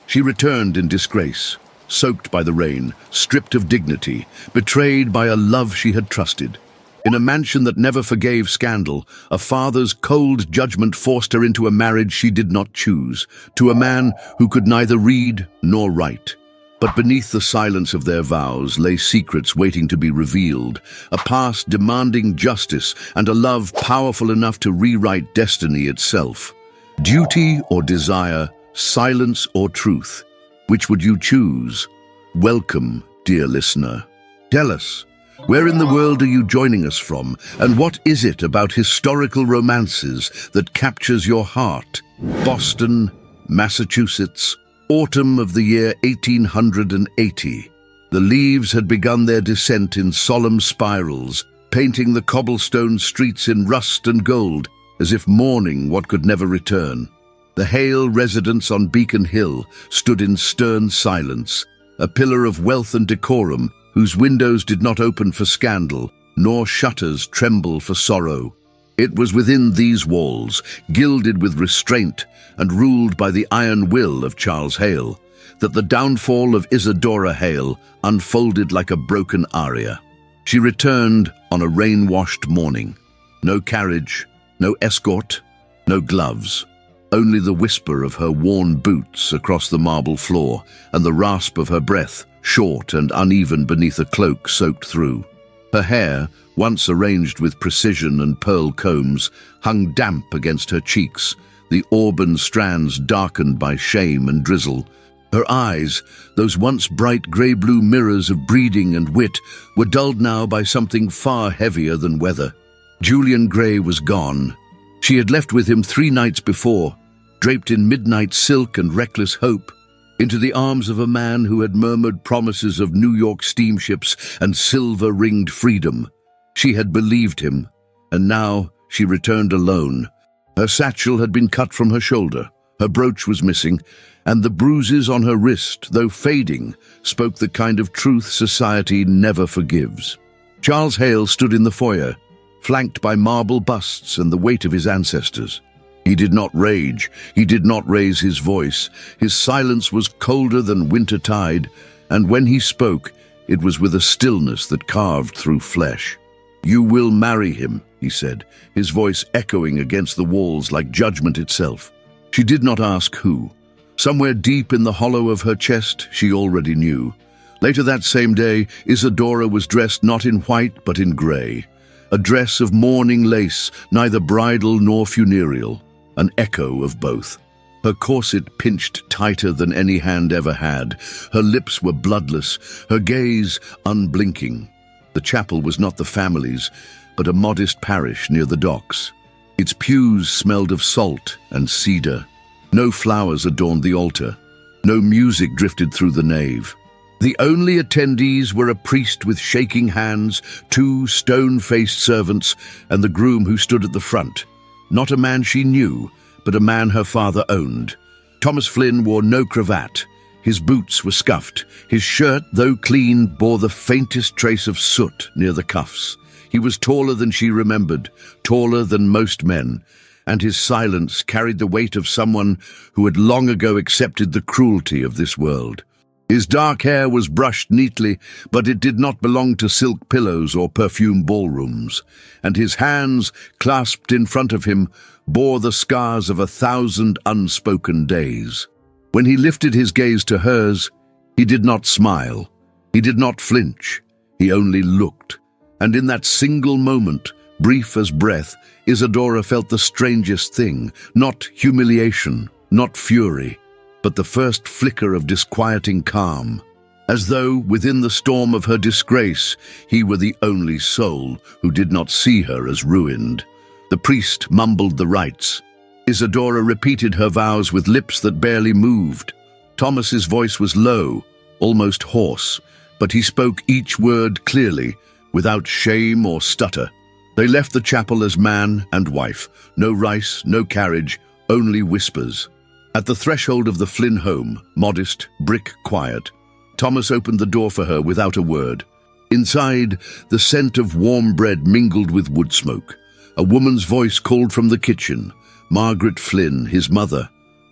She returned in disgrace, soaked by the rain, stripped of dignity, betrayed by a love she had trusted. In a mansion that never forgave scandal, a father's cold judgment forced her into a marriage she did not choose, to a man who could neither read nor write. But beneath the silence of their vows lay secrets waiting to be revealed, a past demanding justice and a love powerful enough to rewrite destiny itself. Duty or desire, silence or truth, which would you choose? Welcome, dear listener. Tell us, where in the world are you joining us from, and what is it about historical romances that captures your heart? Boston, Massachusetts, autumn of the year 1880. The leaves had begun their descent in solemn spirals, painting the cobblestone streets in rust and gold, as if mourning what could never return. The Hale residence on Beacon Hill stood in stern silence, a pillar of wealth and decorum, whose windows did not open for scandal, nor shutters tremble for sorrow. It was within these walls, gilded with restraint and ruled by the iron will of Charles Hale, that the downfall of Isadora Hale unfolded like a broken aria. She returned on a rain-washed morning. No carriage, no escort, no gloves. Only the whisper of her worn boots across the marble floor and the rasp of her breath, short and uneven beneath a cloak soaked through. Her hair, once arranged with precision and pearl combs, hung damp against her cheeks, the auburn strands darkened by shame and drizzle. Her eyes, those once bright grey-blue mirrors of breeding and wit, were dulled now by something far heavier than weather. Julian Gray was gone. She had left with him 3 nights before, draped in midnight silk and reckless hope, into the arms of a man who had murmured promises of New York steamships and silver-ringed freedom. She had believed him, and now she returned alone. Her satchel had been cut from her shoulder, her brooch was missing, and the bruises on her wrist, though fading, spoke the kind of truth society never forgives. Charles Hale stood in the foyer, flanked by marble busts and the weight of his ancestors. He did not rage, he did not raise his voice. His silence was colder than winter tide, and when he spoke, it was with a stillness that carved through flesh. "You will marry him," he said, his voice echoing against the walls like judgment itself. She did not ask who. Somewhere deep in the hollow of her chest, she already knew. Later that same day, Isadora was dressed not in white but in grey. A dress of mourning lace, neither bridal nor funereal, an echo of both. Her corset pinched tighter than any hand ever had. Her lips were bloodless, her gaze unblinking. The chapel was not the family's, but a modest parish near the docks. Its pews smelled of salt and cedar. No flowers adorned the altar. No music drifted through the nave. The only attendees were a priest with shaking hands, 2 stone-faced servants, and the groom who stood at the front. Not a man she knew, but a man her father owned. Thomas Flynn wore no cravat. His boots were scuffed. His shirt, though clean, bore the faintest trace of soot near the cuffs. He was taller than she remembered, taller than most men, and his silence carried the weight of someone who had long ago accepted the cruelty of this world. His dark hair was brushed neatly, but it did not belong to silk pillows or perfume ballrooms, and his hands, clasped in front of him, bore the scars of 1,000 unspoken days. When he lifted his gaze to hers, he did not smile, he did not flinch, he only looked. And in that single moment, brief as breath, Isadora felt the strangest thing, not humiliation, not fury, but the first flicker of disquieting calm, as though, within the storm of her disgrace, he were the only soul who did not see her as ruined. The priest mumbled the rites. Isadora repeated her vows with lips that barely moved. Thomas's voice was low, almost hoarse, but he spoke each word clearly, without shame or stutter. They left the chapel as man and wife. No rice, no carriage, only whispers. At the threshold of the Flynn home, modest, brick quiet, Thomas opened the door for her without a word. Inside, the scent of warm bread mingled with wood smoke. A woman's voice called from the kitchen. Margaret Flynn, his mother.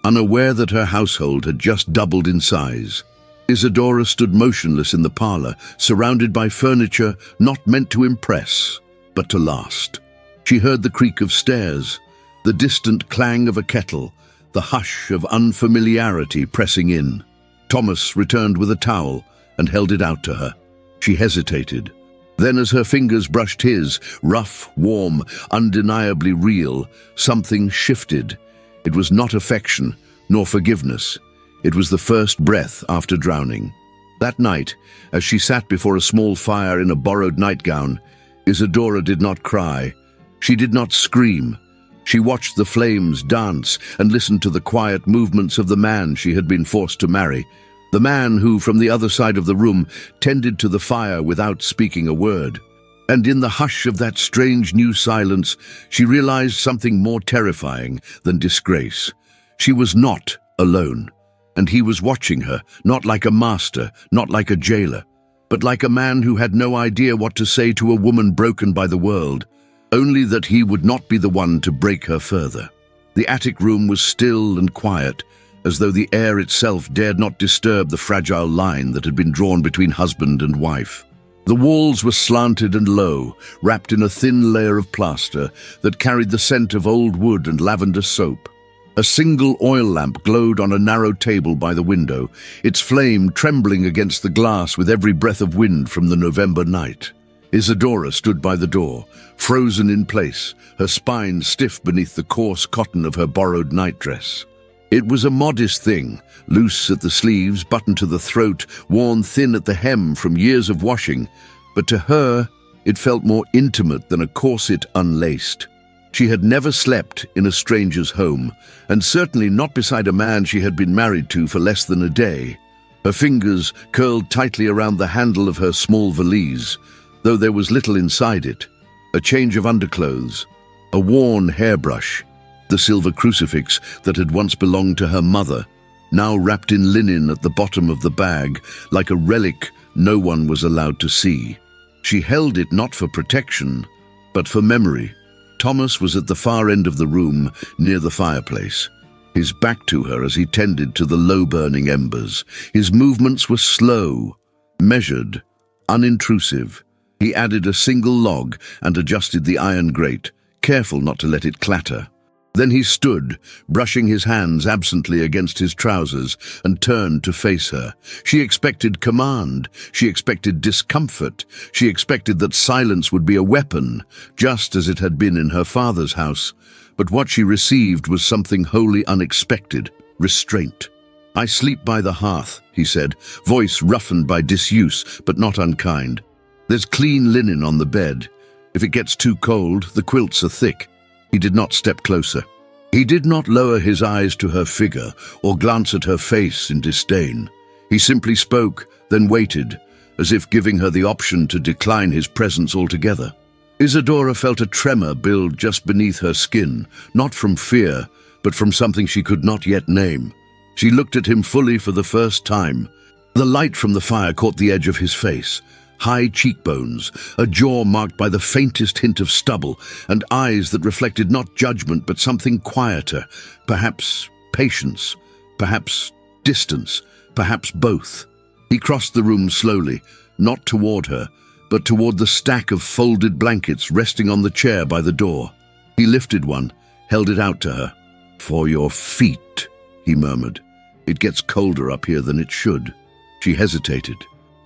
unaware that her household had just doubled in size. Isadora stood motionless in the parlor, surrounded by furniture not meant to impress, but to last. She heard the creak of stairs, the distant clang of a kettle, the hush of unfamiliarity pressing in. Thomas returned with a towel and held it out to her. She hesitated. Then, as her fingers brushed his, rough, warm, undeniably real, something shifted. It was not affection, nor forgiveness. It was the first breath after drowning. That night, as she sat before a small fire in a borrowed nightgown, Isadora did not cry. She did not scream. She watched the flames dance and listened to the quiet movements of the man she had been forced to marry, the man who, from the other side of the room, tended to the fire without speaking a word. And in the hush of that strange new silence, she realized something more terrifying than disgrace. She was not alone, and he was watching her, not like a master, not like a jailer, but like a man who had no idea what to say to a woman broken by the world, only that he would not be the one to break her further. The attic room was still and quiet, as though the air itself dared not disturb the fragile line that had been drawn between husband and wife. The walls were slanted and low, wrapped in a thin layer of plaster that carried the scent of old wood and lavender soap. A single oil lamp glowed on a narrow table by the window, its flame trembling against the glass with every breath of wind from the November night. Isadora stood by the door, frozen in place, her spine stiff beneath the coarse cotton of her borrowed nightdress. It was a modest thing, loose at the sleeves, buttoned to the throat, worn thin at the hem from years of washing, but to her it felt more intimate than a corset unlaced. She had never slept in a stranger's home, and certainly not beside a man she had been married to for less than a day. Her fingers curled tightly around the handle of her small valise, though there was little inside it. A change of underclothes, a worn hairbrush, the silver crucifix that had once belonged to her mother, now wrapped in linen at the bottom of the bag, like a relic no one was allowed to see. She held it not for protection, but for memory. Thomas was at the far end of the room, near the fireplace, his back to her as he tended to the low-burning embers. His movements were slow, measured, unintrusive. He added a single log and adjusted the iron grate, careful not to let it clatter. Then he stood, brushing his hands absently against his trousers, and turned to face her. She expected command. She expected discomfort. She expected that silence would be a weapon, just as it had been in her father's house. But what she received was something wholly unexpected: restraint. "I sleep by the hearth," he said, voice roughened by disuse, but not unkind. "There's clean linen on the bed. If it gets too cold, the quilts are thick." He did not step closer. He did not lower his eyes to her figure or glance at her face in disdain. He simply spoke, then waited, as if giving her the option to decline his presence altogether. Isadora felt a tremor build just beneath her skin, not from fear, but from something she could not yet name. She looked at him fully for the first time. The light from the fire caught the edge of his face. High cheekbones, a jaw marked by the faintest hint of stubble, and eyes that reflected not judgment but something quieter, perhaps patience, perhaps distance, perhaps both. He crossed the room slowly, not toward her, but toward the stack of folded blankets resting on the chair by the door. He lifted one, held it out to her. "For your feet," he murmured. "It gets colder up here than it should." She hesitated.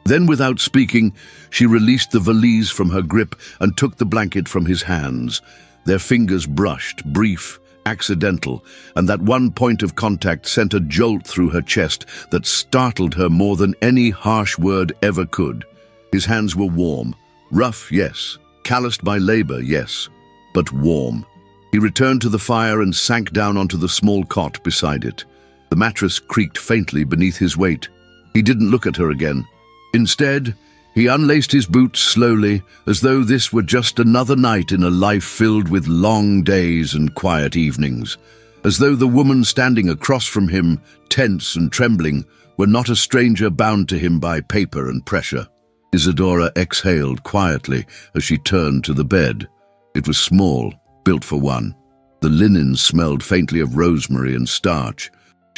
Then, without speaking, she released the valise from her grip and took the blanket from his hands. Their fingers brushed, brief, accidental, and that one point of contact sent a jolt through her chest that startled her more than any harsh word ever could. His hands were warm, rough, yes, calloused by labor, yes, but warm. He returned to the fire and sank down onto the small cot beside it. The mattress creaked faintly beneath his weight. He didn't look at her again. Instead, he unlaced his boots slowly, as though this were just another night in a life filled with long days and quiet evenings, as though the woman standing across from him, tense and trembling, were not a stranger bound to him by paper and pressure. Isadora exhaled quietly as she turned to the bed. It was small, built for one. The linen smelled faintly of rosemary and starch,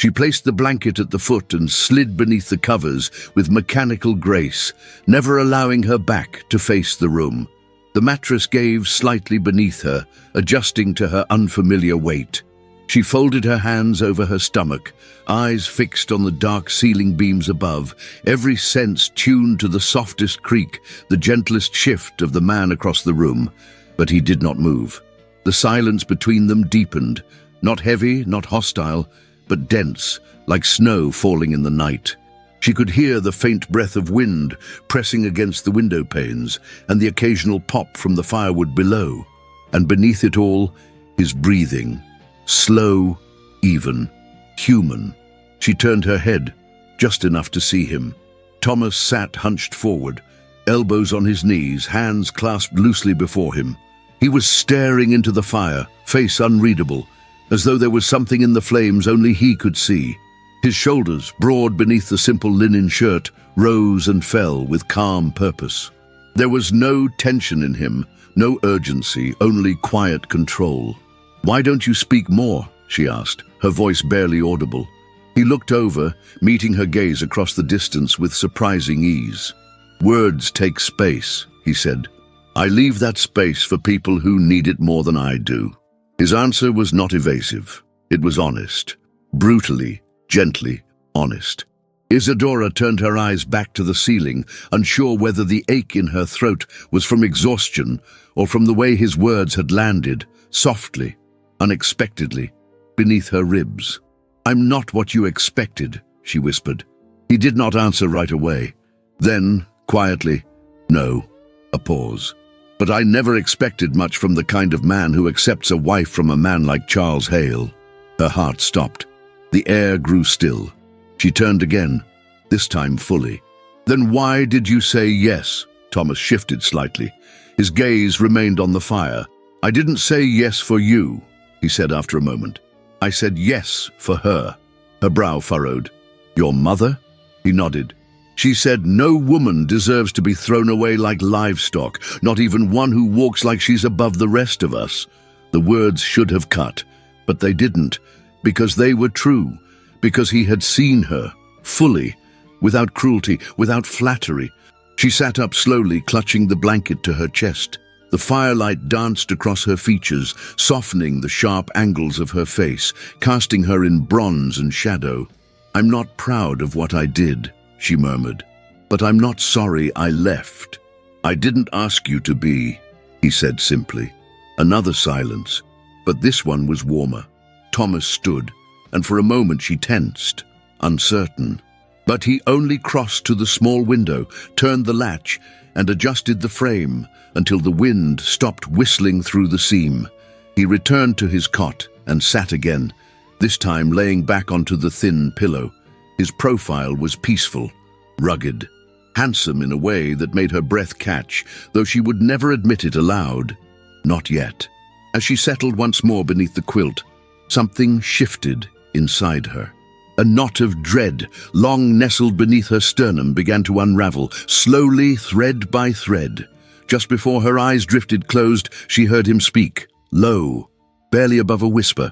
She placed the blanket at the foot and slid beneath the covers with mechanical grace, never allowing her back to face the room. The mattress gave slightly beneath her, adjusting to her unfamiliar weight. She folded her hands over her stomach, eyes fixed on the dark ceiling beams above, every sense tuned to the softest creak, the gentlest shift of the man across the room. But he did not move. The silence between them deepened, not heavy, not hostile, but dense, like snow falling in the night. She could hear the faint breath of wind pressing against the window panes and the occasional pop from the firewood below. And beneath it all, his breathing. Slow, even, human. She turned her head, just enough to see him. Thomas sat hunched forward, elbows on his knees, hands clasped loosely before him. He was staring into the fire, face unreadable, as though there was something in the flames only he could see. His shoulders, broad beneath the simple linen shirt, rose and fell with calm purpose. There was no tension in him, no urgency, only quiet control. "Why don't you speak more?" she asked, her voice barely audible. He looked over, meeting her gaze across the distance with surprising ease. "Words take space," he said. "I leave that space for people who need it more than I do." His answer was not evasive. It was honest. Brutally, gently honest. Isadora turned her eyes back to the ceiling, unsure whether the ache in her throat was from exhaustion or from the way his words had landed, softly, unexpectedly, beneath her ribs. "I'm not what you expected," she whispered. He did not answer right away. Then, quietly, "No." A pause. "But I never expected much from the kind of man who accepts a wife from a man like Charles Hale." Her heart stopped. The air grew still. She turned again, this time fully. "Then why did you say yes?" Thomas shifted slightly. His gaze remained on the fire. "I didn't say yes for you," he said after a moment. "I said yes for her." Her brow furrowed. "Your mother?" He nodded. "She said no woman deserves to be thrown away like livestock, not even one who walks like she's above the rest of us." The words should have cut, but they didn't, because they were true, because he had seen her, fully, without cruelty, without flattery. She sat up slowly, clutching the blanket to her chest. The firelight danced across her features, softening the sharp angles of her face, casting her in bronze and shadow. "I'm not proud of what I did," she murmured, "but I'm not sorry I left." "I didn't ask you to be," he said simply. Another silence, but this one was warmer. Thomas stood, and for a moment she tensed, uncertain. But he only crossed to the small window, turned the latch, and adjusted the frame until the wind stopped whistling through the seam. He returned to his cot and sat again, this time laying back onto the thin pillow. His profile was peaceful, rugged, handsome in a way that made her breath catch, though she would never admit it aloud. Not yet. As she settled once more beneath the quilt, something shifted inside her. A knot of dread, long nestled beneath her sternum, began to unravel, slowly, thread by thread. Just before her eyes drifted closed, she heard him speak, low, barely above a whisper.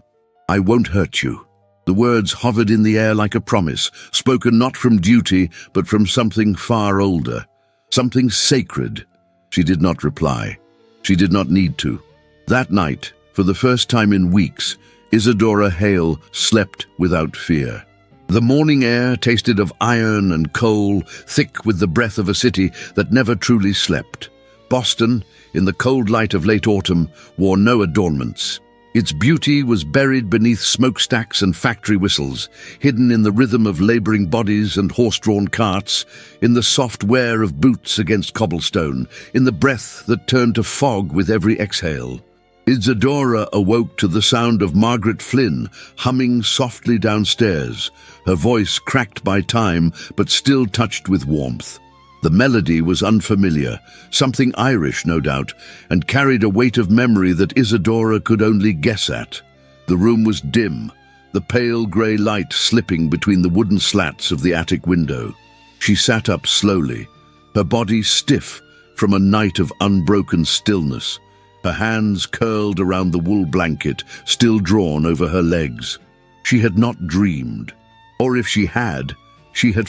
"I won't hurt you." The words hovered in the air like a promise, spoken not from duty, but from something far older, something sacred. She did not reply. She did not need to. That night, for the first time in weeks, Isadora Hale slept without fear. The morning air tasted of iron and coal, thick with the breath of a city that never truly slept. Boston, in the cold light of late autumn, wore no adornments. Its beauty was buried beneath smokestacks and factory whistles, hidden in the rhythm of laboring bodies and horse-drawn carts, in the soft wear of boots against cobblestone, in the breath that turned to fog with every exhale. Isadora awoke to the sound of Margaret Flynn humming softly downstairs, her voice cracked by time but still touched with warmth. The melody was unfamiliar, something Irish no doubt, and carried a weight of memory that Isadora could only guess at. The room was dim, the pale grey light slipping between the wooden slats of the attic window. She sat up slowly, her body stiff from a night of unbroken stillness, her hands curled around the wool blanket still drawn over her legs. She had not dreamed. Or if she had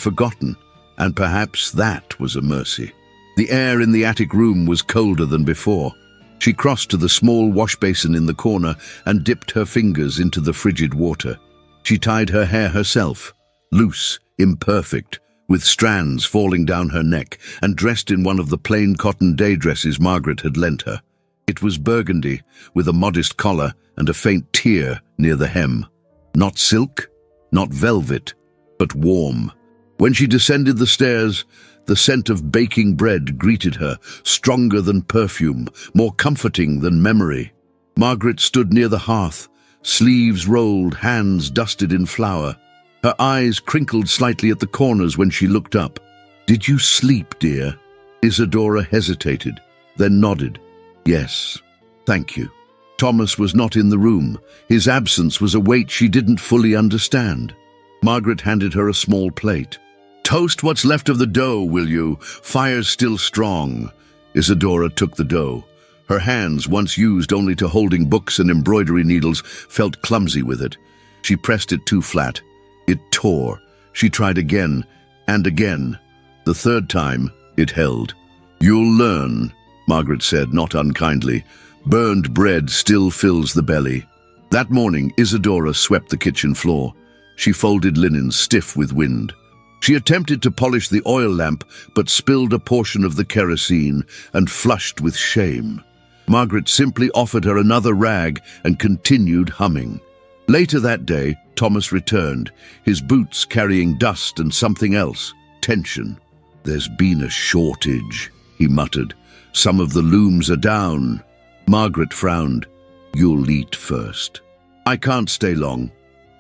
forgotten, and perhaps that was a mercy. The air in the attic room was colder than before. She crossed to the small wash basin in the corner and dipped her fingers into the frigid water. She tied her hair herself, loose, imperfect, with strands falling down her neck, and dressed in one of the plain cotton day dresses Margaret had lent her. It was burgundy, with a modest collar and a faint tear near the hem. Not silk, not velvet, but warm. When she descended the stairs, the scent of baking bread greeted her, stronger than perfume, more comforting than memory. Margaret stood near the hearth, sleeves rolled, hands dusted in flour. Her eyes crinkled slightly at the corners when she looked up. "Did you sleep, dear?" Isadora hesitated, then nodded. "Yes, thank you." Thomas was not in the room. His absence was a weight she didn't fully understand. Margaret handed her a small plate. "Toast what's left of the dough, will you? Fire's still strong." Isadora took the dough. Her hands, once used only to holding books and embroidery needles, felt clumsy with it. She pressed it too flat. It tore. She tried again and again. The third time, it held. "You'll learn," Margaret said, not unkindly. "Burned bread still fills the belly." That morning, Isadora swept the kitchen floor. She folded linen stiff with wind. She attempted to polish the oil lamp, but spilled a portion of the kerosene and flushed with shame. Margaret simply offered her another rag and continued humming. Later that day, Thomas returned, his boots carrying dust and something else, tension. "There's been a shortage," he muttered. "Some of the looms are down." Margaret frowned. "You'll eat first." "I can't stay long."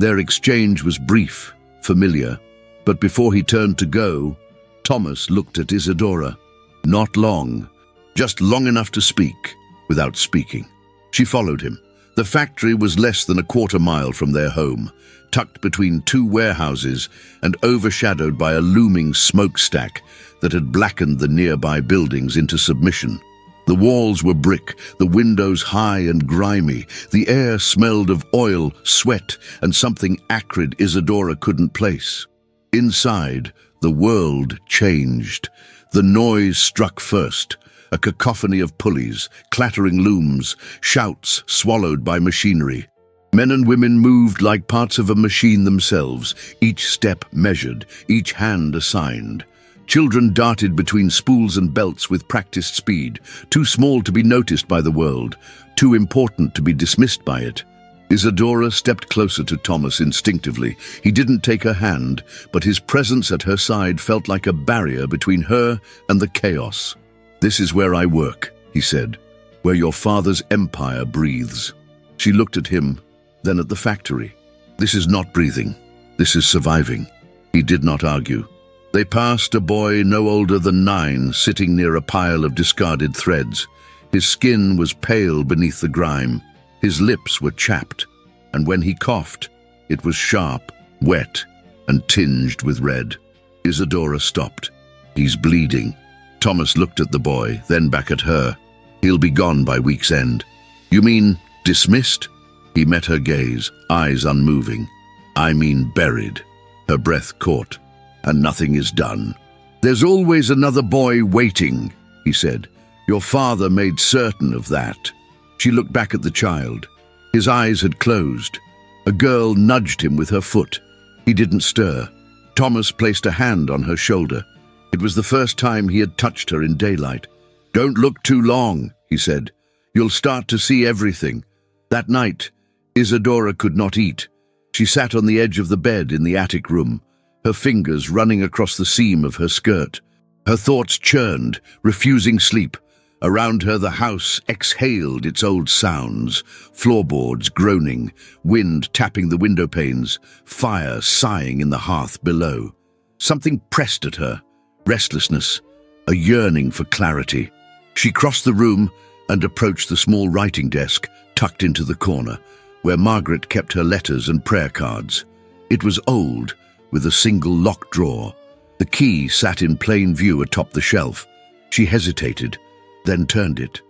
Their exchange was brief, familiar, but before he turned to go, Thomas looked at Isadora. Not long, just long enough to speak, without speaking. She followed him. The factory was less than a quarter-mile from their home, tucked between two warehouses and overshadowed by a looming smokestack that had blackened the nearby buildings into submission. The walls were brick, the windows high and grimy. The air smelled of oil, sweat, and something acrid Isadora couldn't place. Inside, the world changed. The noise struck first, a cacophony of pulleys, clattering looms, shouts swallowed by machinery. Men and women moved like parts of a machine themselves, each step measured, each hand assigned. Children darted between spools and belts with practiced speed, too small to be noticed by the world, too important to be dismissed by it. Isadora stepped closer to Thomas instinctively. He didn't take her hand, but his presence at her side felt like a barrier between her and the chaos. "This is where I work," he said, "where your father's empire breathes." She looked at him, then at the factory. "This is not breathing. This is surviving." He did not argue. They passed a boy no older than 9, sitting near a pile of discarded threads. His skin was pale beneath the grime. His lips were chapped, and when he coughed, it was sharp, wet, and tinged with red. Isadora stopped. "He's bleeding." Thomas looked at the boy, then back at her. "He'll be gone by week's end." "You mean dismissed?" He met her gaze, eyes unmoving. "I mean buried." Her breath caught. "And nothing is done." "There's always another boy waiting," he said. "Your father made certain of that." She looked back at the child. His eyes had closed. A girl nudged him with her foot. He didn't stir. Thomas placed a hand on her shoulder. It was the first time he had touched her in daylight. "Don't look too long," he said. "You'll start to see everything." That night, Isadora could not eat. She sat on the edge of the bed in the attic room, her fingers running across the seam of her skirt. Her thoughts churned, refusing sleep. Around her the house exhaled its old sounds, floorboards groaning, wind tapping the window panes, fire sighing in the hearth below. Something pressed at her, restlessness, a yearning for clarity. She crossed the room and approached the small writing desk tucked into the corner, where Margaret kept her letters and prayer cards. It was old, with a single locked drawer. The key sat in plain view atop the shelf. She hesitated, then turned it.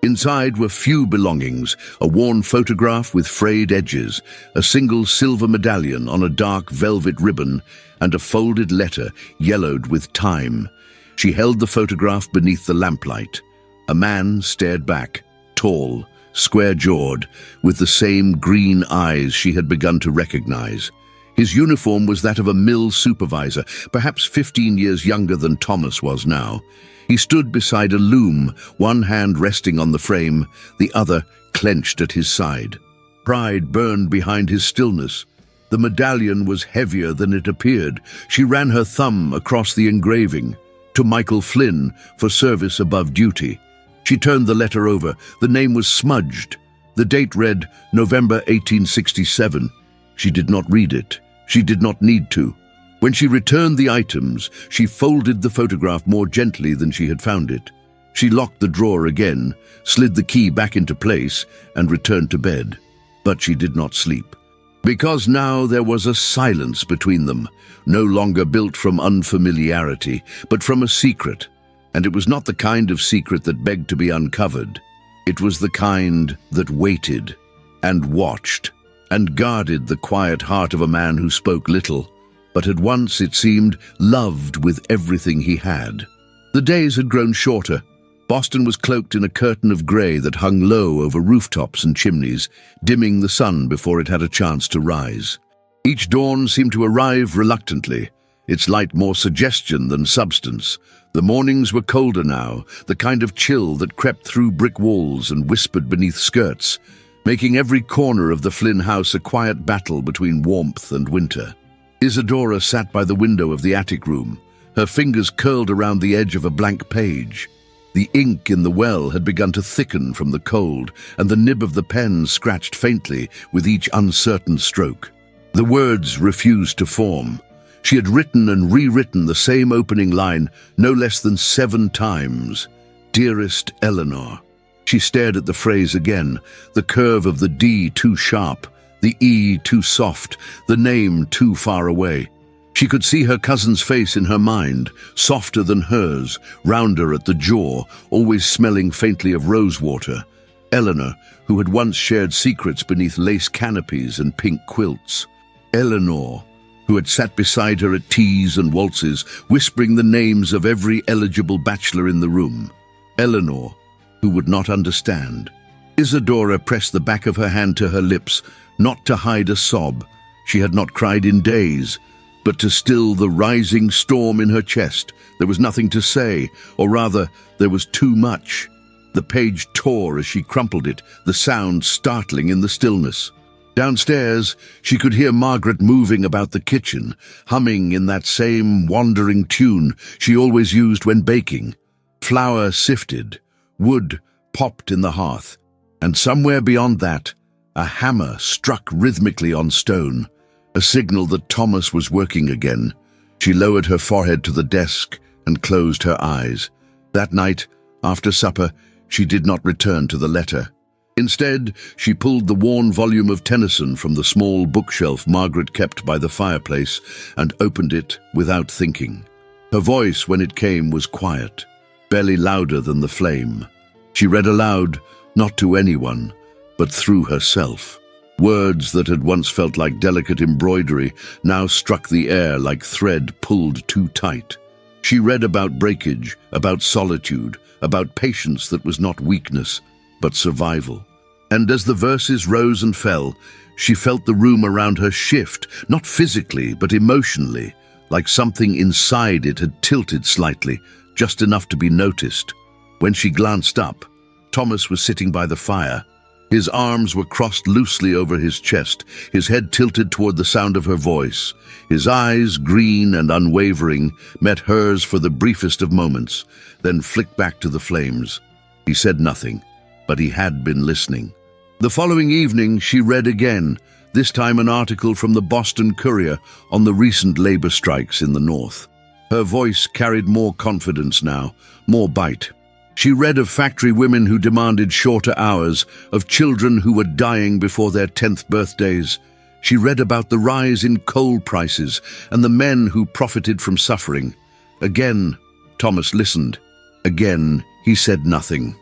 Inside were few belongings, a worn photograph with frayed edges, a single silver medallion on a dark velvet ribbon, and a folded letter yellowed with time. She held the photograph beneath the lamplight. A man stared back, tall, square-jawed, with the same green eyes she had begun to recognize. His uniform was that of a mill supervisor, perhaps 15 years younger than Thomas was now. He stood beside a loom, one hand resting on the frame, the other clenched at his side. Pride burned behind his stillness. The medallion was heavier than it appeared. She ran her thumb across the engraving. To Michael Flynn, for service above duty. She turned the letter over. The name was smudged. The date read November 1867. She did not read it. She did not need to. When she returned the items, she folded the photograph more gently than she had found it. She locked the drawer again, slid the key back into place, and returned to bed. But she did not sleep. Because now there was a silence between them, no longer built from unfamiliarity, but from a secret. And it was not the kind of secret that begged to be uncovered. It was the kind that waited, and watched, and guarded the quiet heart of a man who spoke little, but had once, it seemed, loved with everything he had. The days had grown shorter. Boston was cloaked in a curtain of grey that hung low over rooftops and chimneys, dimming the sun before it had a chance to rise. Each dawn seemed to arrive reluctantly, its light more suggestion than substance. The mornings were colder now, the kind of chill that crept through brick walls and whispered beneath skirts, making every corner of the Flynn house a quiet battle between warmth and winter. Isadora sat by the window of the attic room, her fingers curled around the edge of a blank page. The ink in the well had begun to thicken from the cold, and the nib of the pen scratched faintly with each uncertain stroke. The words refused to form. She had written and rewritten the same opening line no less than 7 times. Dearest Eleanor. She stared at the phrase again, the curve of the D too sharp, the E too soft, the name too far away. She could see her cousin's face in her mind, softer than hers, rounder at the jaw, always smelling faintly of rosewater. Eleanor, who had once shared secrets beneath lace canopies and pink quilts. Eleanor, who had sat beside her at teas and waltzes, whispering the names of every eligible bachelor in the room. Eleanor, who would not understand. Isadora pressed the back of her hand to her lips, not to hide a sob. She had not cried in days, but to still the rising storm in her chest. There was nothing to say, or rather, there was too much. The page tore as she crumpled it, the sound startling in the stillness. Downstairs, she could hear Margaret moving about the kitchen, humming in that same wandering tune she always used when baking. Flour sifted, wood popped in the hearth, and somewhere beyond that, a hammer struck rhythmically on stone, a signal that Thomas was working again. She lowered her forehead to the desk and closed her eyes. That night, after supper, she did not return to the letter. Instead, she pulled the worn volume of Tennyson from the small bookshelf Margaret kept by the fireplace and opened it without thinking. Her voice, when it came, was quiet, barely louder than the flame. She read aloud, not to anyone, but through herself. Words that had once felt like delicate embroidery now struck the air like thread pulled too tight. She read about breakage, about solitude, about patience that was not weakness, but survival. And as the verses rose and fell, she felt the room around her shift, not physically, but emotionally, like something inside it had tilted slightly, just enough to be noticed. When she glanced up, Thomas was sitting by the fire. His arms were crossed loosely over his chest, his head tilted toward the sound of her voice. His eyes, green and unwavering, met hers for the briefest of moments, then flicked back to the flames. He said nothing, but he had been listening. The following evening, she read again, this time an article from the Boston Courier on the recent labor strikes in the North. Her voice carried more confidence now, more bite. She read of factory women who demanded shorter hours, of children who were dying before their 10th birthdays. She read about the rise in coal prices and the men who profited from suffering. Again, Thomas listened. Again, he said nothing.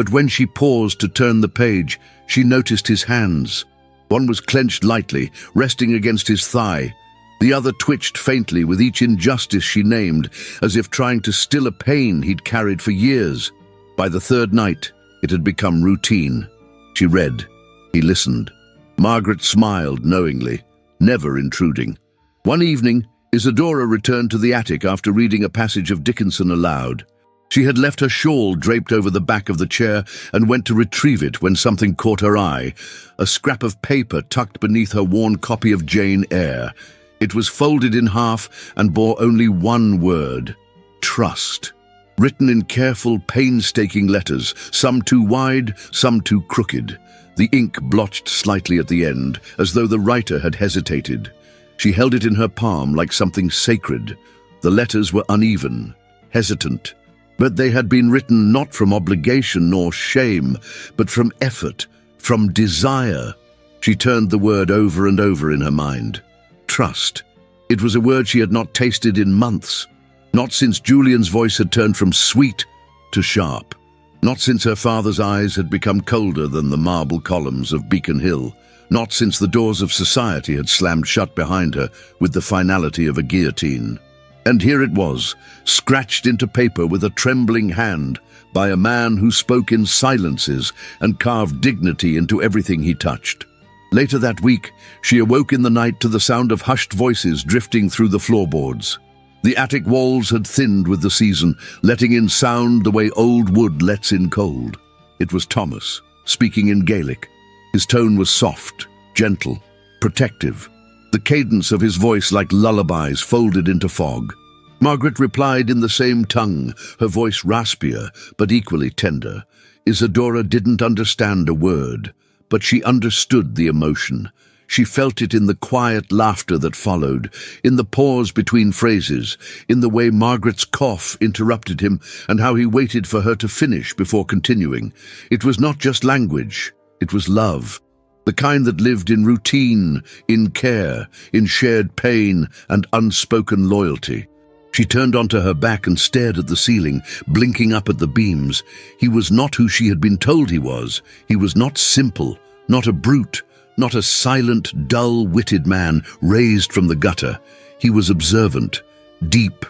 But when she paused to turn the page, she noticed his hands. One was clenched lightly, resting against his thigh. The other twitched faintly with each injustice she named, as if trying to still a pain he'd carried for years. By the third night, it had become routine. She read. He listened. Margaret smiled knowingly, never intruding. One evening, Isadora returned to the attic after reading a passage of Dickinson aloud. She had left her shawl draped over the back of the chair and went to retrieve it when something caught her eye, a scrap of paper tucked beneath her worn copy of Jane Eyre. It was folded in half and bore only one word: trust. Written in careful, painstaking letters, some too wide, some too crooked. The ink blotched slightly at the end, as though the writer had hesitated. She held it in her palm like something sacred. The letters were uneven, hesitant, but they had been written not from obligation nor shame, but from effort, from desire. She turned the word over and over in her mind. Trust. It was a word she had not tasted in months. Not since Julian's voice had turned from sweet to sharp. Not since her father's eyes had become colder than the marble columns of Beacon Hill. Not since the doors of society had slammed shut behind her with the finality of a guillotine. And here it was, scratched into paper with a trembling hand by a man who spoke in silences and carved dignity into everything he touched. Later that week, she awoke in the night to the sound of hushed voices drifting through the floorboards. The attic walls had thinned with the season, letting in sound the way old wood lets in cold. It was Thomas, speaking in Gaelic. His tone was soft, gentle, protective. The cadence of his voice like lullabies folded into fog. Margaret replied in the same tongue, her voice raspier, but equally tender. Isadora didn't understand a word, but she understood the emotion. She felt it in the quiet laughter that followed, in the pause between phrases, in the way Margaret's cough interrupted him and how he waited for her to finish before continuing. It was not just language, it was love. The kind that lived in routine, in care, in shared pain and unspoken loyalty. She turned onto her back and stared at the ceiling, blinking up at the beams. He was not who she had been told he was. He was not simple, not a brute, not a silent, dull-witted man raised from the gutter. He was observant, deep,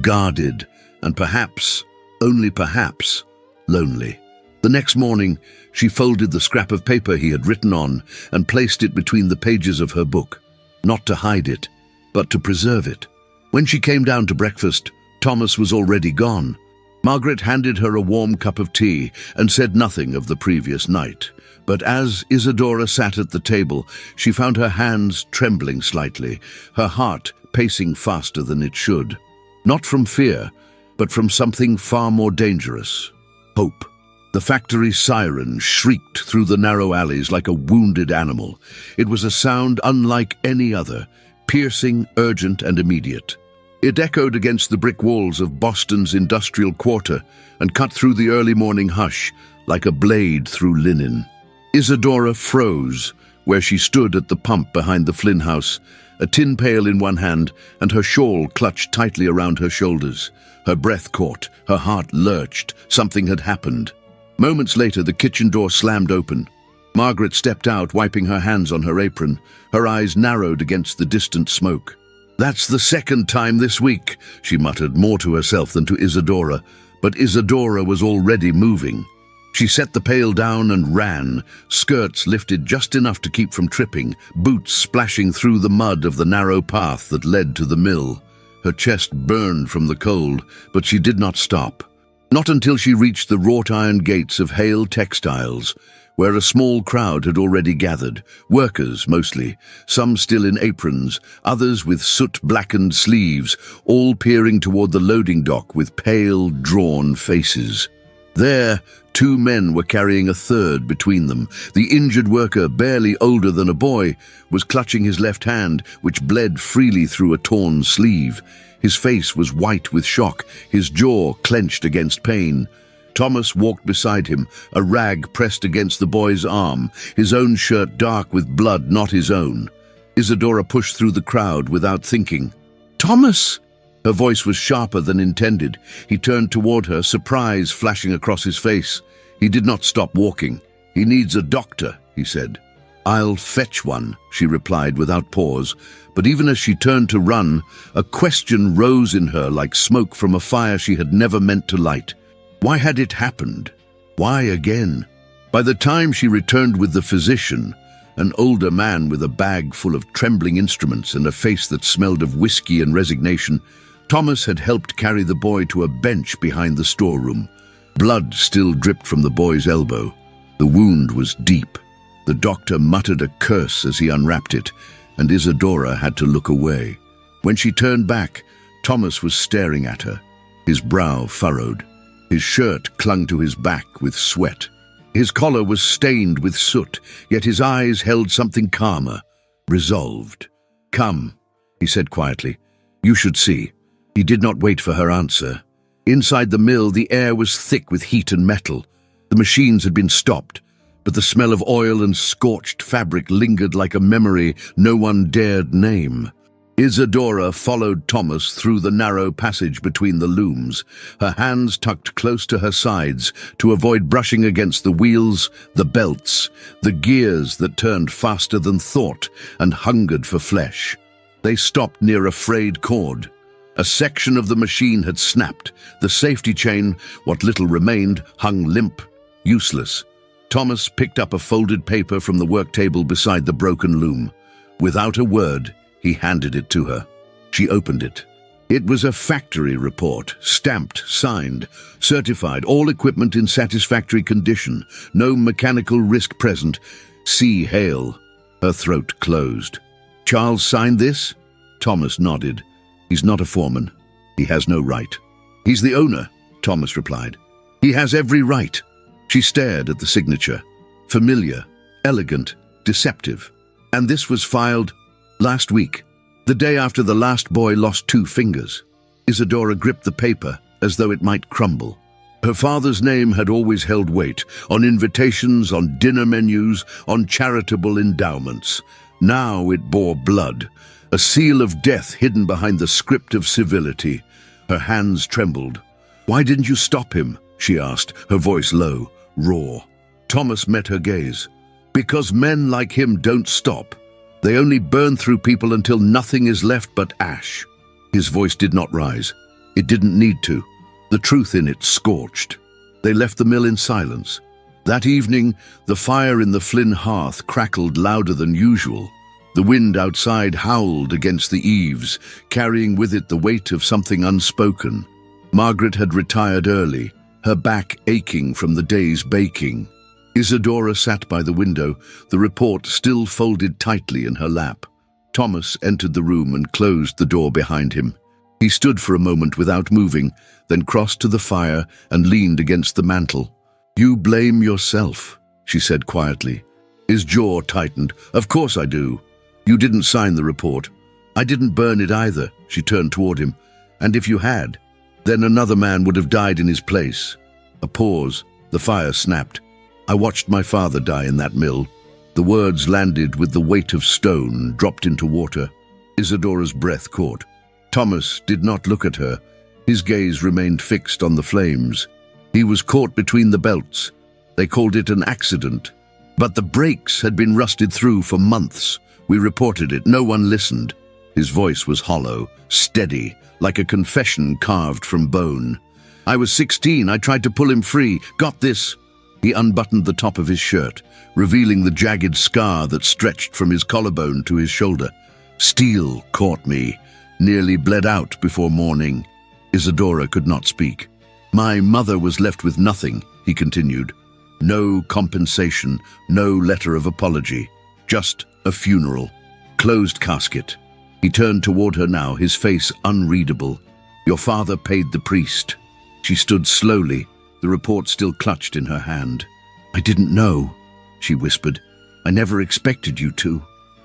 guarded, and perhaps, only perhaps, lonely. The next morning, she folded the scrap of paper he had written on and placed it between the pages of her book, not to hide it, but to preserve it. When she came down to breakfast, Thomas was already gone. Margaret handed her a warm cup of tea and said nothing of the previous night. But as Isadora sat at the table, she found her hands trembling slightly, her heart pacing faster than it should. Not from fear, but from something far more dangerous. Hope. The factory siren shrieked through the narrow alleys like a wounded animal. It was a sound unlike any other, piercing, urgent, and immediate. It echoed against the brick walls of Boston's industrial quarter and cut through the early morning hush like a blade through linen. Isadora froze where she stood at the pump behind the Flynn house, a tin pail in one hand and her shawl clutched tightly around her shoulders. Her breath caught, her heart lurched. Something had happened. Moments later, the kitchen door slammed open. Margaret stepped out, wiping her hands on her apron. Her eyes narrowed against the distant smoke. "That's the second time this week," she muttered, more to herself than to Isadora. But Isadora was already moving. She set the pail down and ran, skirts lifted just enough to keep from tripping, boots splashing through the mud of the narrow path that led to the mill. Her chest burned from the cold, but she did not stop. Not until she reached the wrought-iron gates of Hale Textiles, where a small crowd had already gathered, workers mostly, some still in aprons, others with soot-blackened sleeves, all peering toward the loading dock with pale, drawn faces. There, two men were carrying a third between them. The injured worker, barely older than a boy, was clutching his left hand, which bled freely through a torn sleeve. His face was white with shock, his jaw clenched against pain. Thomas walked beside him, a rag pressed against the boy's arm, his own shirt dark with blood not his own. Isadora pushed through the crowd without thinking. "Thomas!" Her voice was sharper than intended. He turned toward her, surprise flashing across his face. He did not stop walking. "He needs a doctor," he said. "I'll fetch one," she replied without pause, but even as she turned to run, a question rose in her like smoke from a fire she had never meant to light. Why had it happened? Why again? By the time she returned with the physician, an older man with a bag full of trembling instruments and a face that smelled of whiskey and resignation, Thomas had helped carry the boy to a bench behind the storeroom. Blood still dripped from the boy's elbow. The wound was deep. The doctor muttered a curse as he unwrapped it, and Isadora had to look away. When she turned back, Thomas was staring at her, his brow furrowed. His shirt clung to his back with sweat. His collar was stained with soot, yet his eyes held something calmer, resolved. "Come," he said quietly. "You should see." He did not wait for her answer. Inside the mill, the air was thick with heat and metal. The machines had been stopped, but the smell of oil and scorched fabric lingered like a memory no one dared name. Isadora followed Thomas through the narrow passage between the looms, her hands tucked close to her sides to avoid brushing against the wheels, the belts, the gears that turned faster than thought and hungered for flesh. They stopped near a frayed cord. A section of the machine had snapped. The safety chain, what little remained, hung limp, useless. Thomas picked up a folded paper from the work table beside the broken loom. Without a word, he handed it to her. She opened it. It was a factory report, stamped, signed, certified, all equipment in satisfactory condition, no mechanical risk present. See Hale. Her throat closed. "Charles signed this?" Thomas nodded. "He's not a foreman. He has no right." "He's the owner," Thomas replied. "He has every right." She stared at the signature. Familiar, elegant, deceptive. And this was filed last week, the day after the last boy lost 2 fingers. Isadora gripped the paper as though it might crumble. Her father's name had always held weight, on invitations, on dinner menus, on charitable endowments. Now it bore blood, a seal of death hidden behind the script of civility. Her hands trembled. "Why didn't you stop him?" she asked, her voice low, raw. Thomas met her gaze. "Because men like him don't stop. They only burn through people until nothing is left but ash." His voice did not rise. It didn't need to. The truth in it scorched. They left the mill in silence. That evening, the fire in the Flynn hearth crackled louder than usual. The wind outside howled against the eaves, carrying with it the weight of something unspoken. Margaret had retired early, her back aching from the day's baking. Isadora sat by the window, the report still folded tightly in her lap. Thomas entered the room and closed the door behind him. He stood for a moment without moving, then crossed to the fire and leaned against the mantel. "You blame yourself," she said quietly. His jaw tightened. "Of course I do. You didn't sign the report. I didn't burn it either," she turned toward him. "And if you had, then another man would have died in his place." A pause. The fire snapped. "I watched my father die in that mill." The words landed with the weight of stone dropped into water. Isadora's breath caught. Thomas did not look at her. His gaze remained fixed on the flames. He was caught between the belts. They called it an accident. But the brakes had been rusted through for months. We reported it. No one listened. His voice was hollow, steady, like a confession carved from bone. "I was 16. I tried to pull him free. Got this." He unbuttoned the top of his shirt, revealing the jagged scar that stretched from his collarbone to his shoulder. "Steel caught me. Nearly bled out before morning." Isadora could not speak. "My mother was left with nothing," he continued. "No compensation, no letter of apology. Just a funeral. Closed casket." He turned toward her now, his face unreadable. "Your father paid the priest." She stood slowly, the report still clutched in her hand. "I didn't know," she whispered. "I never expected you to."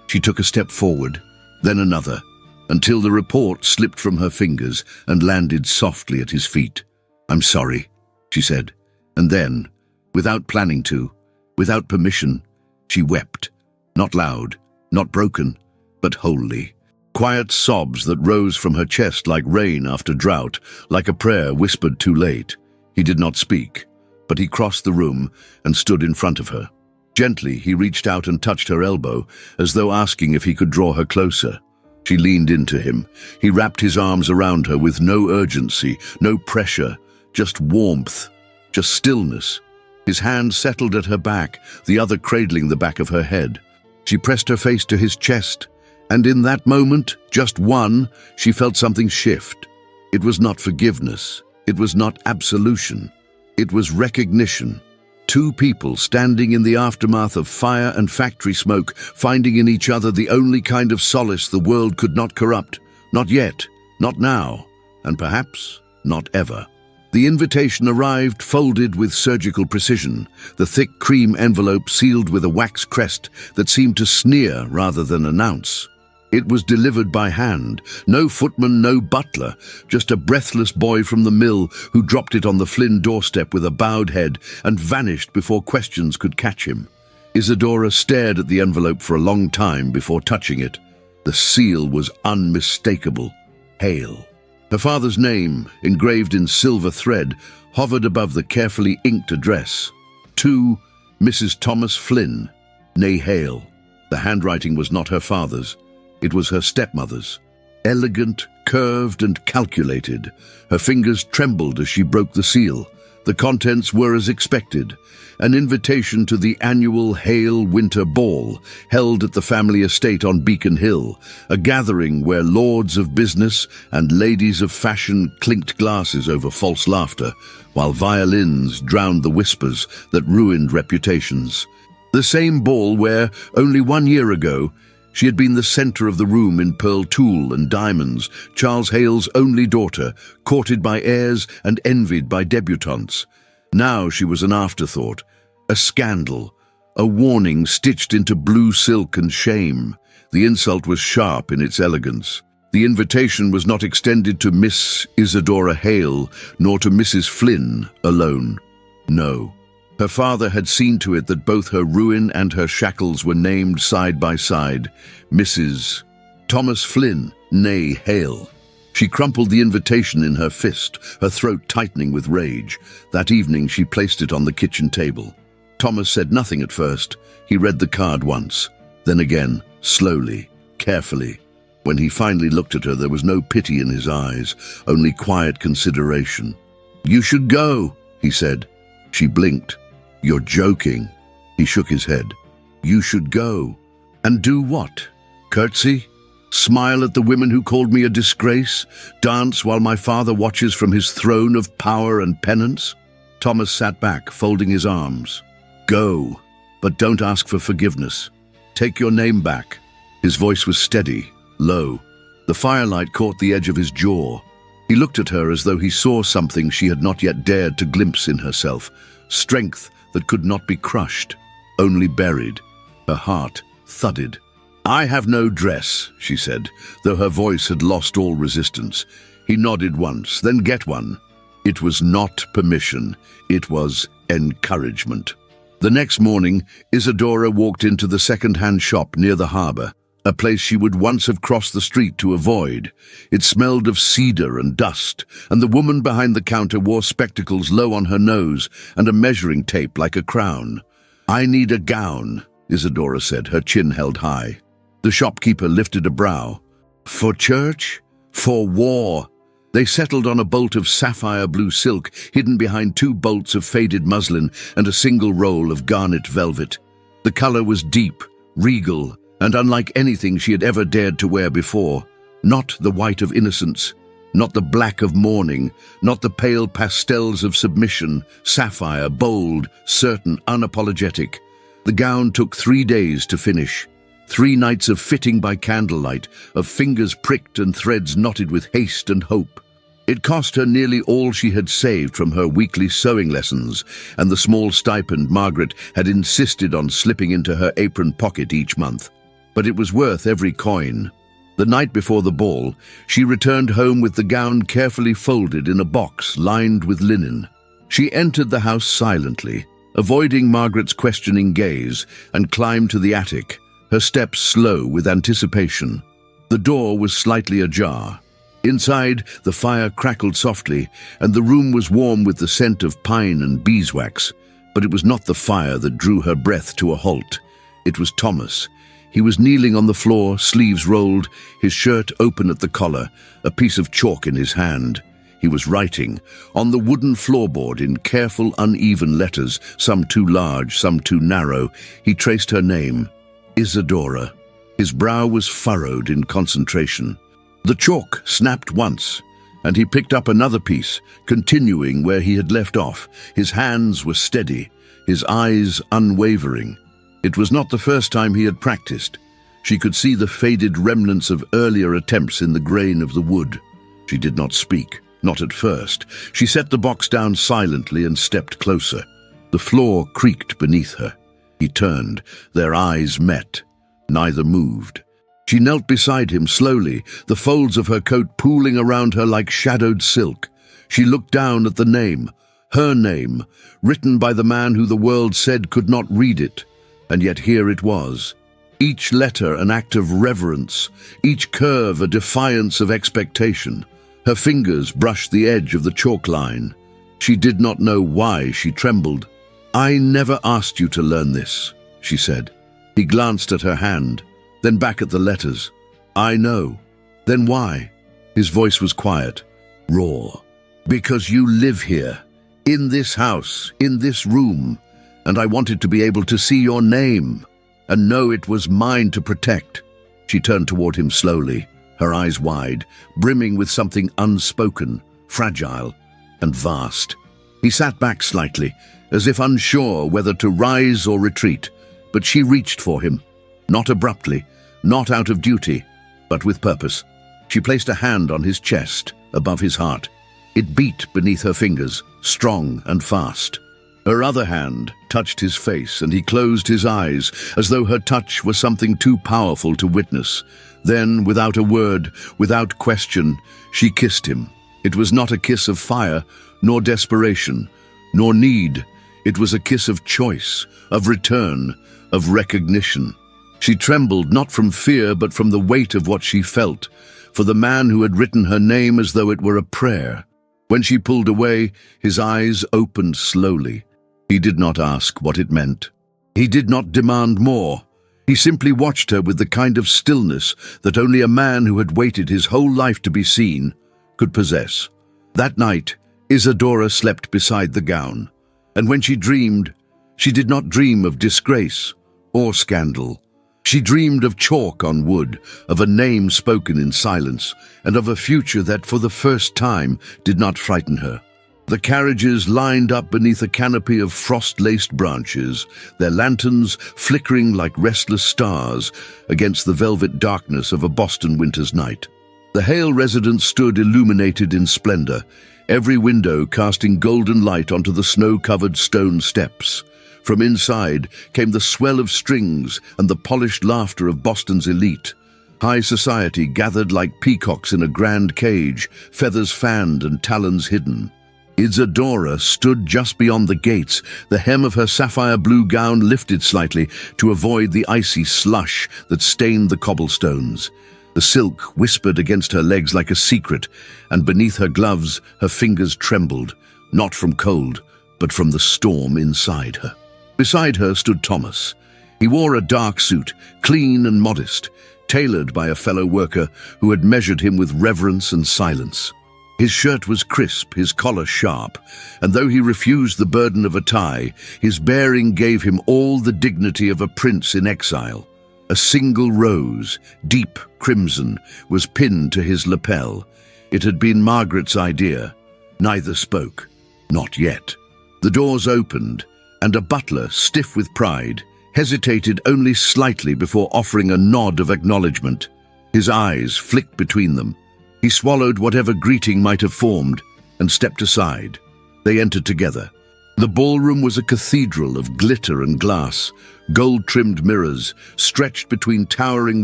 She took a step forward, then another, until the report slipped from her fingers and landed softly at his feet. "I'm sorry," she said, and then, without planning to, without permission, she wept. Not loud, not broken, but wholly. Quiet sobs that rose from her chest like rain after drought, like a prayer whispered too late. He did not speak. but he crossed the room and stood in front of her. Gently, he reached out and touched her elbow, as though asking if he could draw her closer. She leaned into him. He wrapped his arms around her with no urgency, no pressure, just warmth, just stillness. His hand settled at her back, the other cradling the back of her head. She pressed her face to his chest, and in that moment, just one, she felt something shift. It was not forgiveness. It was not absolution. It was recognition. Two people standing in the aftermath of fire and factory smoke, finding in each other the only kind of solace the world could not corrupt. Not yet, not now, and perhaps not ever. The invitation arrived folded with surgical precision, the thick cream envelope sealed with a wax crest that seemed to sneer rather than announce. It was delivered by hand, no footman, no butler, just a breathless boy from the mill who dropped it on the Flynn doorstep with a bowed head and vanished before questions could catch him. Isadora stared at the envelope for a long time before touching it. The seal was unmistakable. Hale. Her father's name, engraved in silver thread, hovered above the carefully inked address. To Mrs. Thomas Flynn, née Hale. The handwriting was not her father's. It was her stepmother's. Elegant, curved, and calculated. Her fingers trembled as she broke the seal. The contents were as expected. An invitation to the annual Hale Winter Ball, held at the family estate on Beacon Hill, a gathering where lords of business and ladies of fashion clinked glasses over false laughter, while violins drowned the whispers that ruined reputations. The same ball where, only 1 year ago, she had been the center of the room in pearl tulle and diamonds, Charles Hale's only daughter, courted by heirs and envied by debutantes. Now she was an afterthought, a scandal, a warning stitched into blue silk and shame. The insult was sharp in its elegance. The invitation was not extended to Miss Isadora Hale, nor to Mrs. Flynn alone. No. Her father had seen to it that both her ruin and her shackles were named side by side. Mrs. Thomas Flynn, née Hale. She crumpled the invitation in her fist, her throat tightening with rage. That evening she placed it on the kitchen table. Thomas said nothing at first. He read the card once, then again, slowly, carefully. When he finally looked at her, there was no pity in his eyes, only quiet consideration. "You should go," he said. She blinked. "You're joking." He shook his head. "You should go. And do what? Curtsy? Smile at the women who called me a disgrace? Dance while my father watches from his throne of power and penance?" Thomas sat back, folding his arms. "Go, but don't ask for forgiveness. Take your name back." His voice was steady, low. The firelight caught the edge of his jaw. He looked at her as though he saw something she had not yet dared to glimpse in herself. Strength that could not be crushed, only buried. Her heart thudded. "I have no dress," she said, though her voice had lost all resistance. He nodded once, "Then get one." It was not permission. It was encouragement. The next morning, Isadora walked into the second-hand shop near the harbour, a place she would once have crossed the street to avoid. It smelled of cedar and dust, and the woman behind the counter wore spectacles low on her nose and a measuring tape like a crown. "I need a gown," Isadora said, her chin held high. The shopkeeper lifted a brow. "For church? For war?" They settled on a bolt of sapphire blue silk hidden behind 2 bolts of faded muslin and a single roll of garnet velvet. The color was deep, regal, and unlike anything she had ever dared to wear before. Not the white of innocence, not the black of mourning, not the pale pastels of submission, sapphire, bold, certain, unapologetic. The gown took 3 days to finish. 3 nights of fitting by candlelight, of fingers pricked and threads knotted with haste and hope. It cost her nearly all she had saved from her weekly sewing lessons and the small stipend Margaret had insisted on slipping into her apron pocket each month. But it was worth every coin. The night before the ball, she returned home with the gown carefully folded in a box lined with linen. She entered the house silently, avoiding Margaret's questioning gaze, and climbed to the attic, her steps slow with anticipation. The door was slightly ajar. Inside, the fire crackled softly, and the room was warm with the scent of pine and beeswax. But it was not the fire that drew her breath to a halt. It was Thomas. He was kneeling on the floor, sleeves rolled, his shirt open at the collar, a piece of chalk in his hand. He was writing, on the wooden floorboard in careful, uneven letters, some too large, some too narrow. He traced her name, Isadora. His brow was furrowed in concentration. The chalk snapped once, and he picked up another piece, continuing where he had left off. His hands were steady, his eyes unwavering. It was not the first time he had practiced. She could see the faded remnants of earlier attempts in the grain of the wood. She did not speak, not at first. She set the box down silently and stepped closer. The floor creaked beneath her. He turned. Their eyes met. Neither moved. She knelt beside him slowly, the folds of her coat pooling around her like shadowed silk. She looked down at the name, her name, written by the man who the world said could not read it. And yet here it was. Each letter an act of reverence, each curve a defiance of expectation. Her fingers brushed the edge of the chalk line. She did not know why she trembled. "I never asked you to learn this," she said. He glanced at her hand, then back at the letters. "I know. Then why?" His voice was quiet, raw. "Because you live here, in this house, in this room, and I wanted to be able to see your name and know it was mine to protect." She turned toward him slowly, her eyes wide, brimming with something unspoken, fragile, and vast. He sat back slightly, as if unsure whether to rise or retreat, but she reached for him, not abruptly, not out of duty, but with purpose. She placed a hand on his chest, above his heart. It beat beneath her fingers, strong and fast. Her other hand touched his face, and he closed his eyes, as though her touch was something too powerful to witness. Then, without a word, without question, she kissed him. It was not a kiss of fire, nor desperation, nor need. It was a kiss of choice, of return, of recognition. She trembled not from fear, but from the weight of what she felt, for the man who had written her name as though it were a prayer. When she pulled away, his eyes opened slowly. He did not ask what it meant. He did not demand more. He simply watched her with the kind of stillness that only a man who had waited his whole life to be seen could possess. That night, Isadora slept beside the gown, and when she dreamed, she did not dream of disgrace or scandal. She dreamed of chalk on wood, of a name spoken in silence, and of a future that for the first time did not frighten her. The carriages lined up beneath a canopy of frost-laced branches, their lanterns flickering like restless stars against the velvet darkness of a Boston winter's night. The Hale residence stood illuminated in splendor, every window casting golden light onto the snow-covered stone steps. From inside came the swell of strings and the polished laughter of Boston's elite. High society gathered like peacocks in a grand cage, feathers fanned and talons hidden. Isadora stood just beyond the gates, the hem of her sapphire blue gown lifted slightly to avoid the icy slush that stained the cobblestones. The silk whispered against her legs like a secret, and beneath her gloves her fingers trembled, not from cold, but from the storm inside her. Beside her stood Thomas. He wore a dark suit, clean and modest, tailored by a fellow worker who had measured him with reverence and silence. His shirt was crisp, his collar sharp, and though he refused the burden of a tie, his bearing gave him all the dignity of a prince in exile. A single rose, deep crimson, was pinned to his lapel. It had been Margaret's idea. Neither spoke. Not yet. The doors opened, and a butler, stiff with pride, hesitated only slightly before offering a nod of acknowledgement. His eyes flicked between them. He swallowed whatever greeting might have formed and stepped aside. They entered together. The ballroom was a cathedral of glitter and glass, gold-trimmed mirrors stretched between towering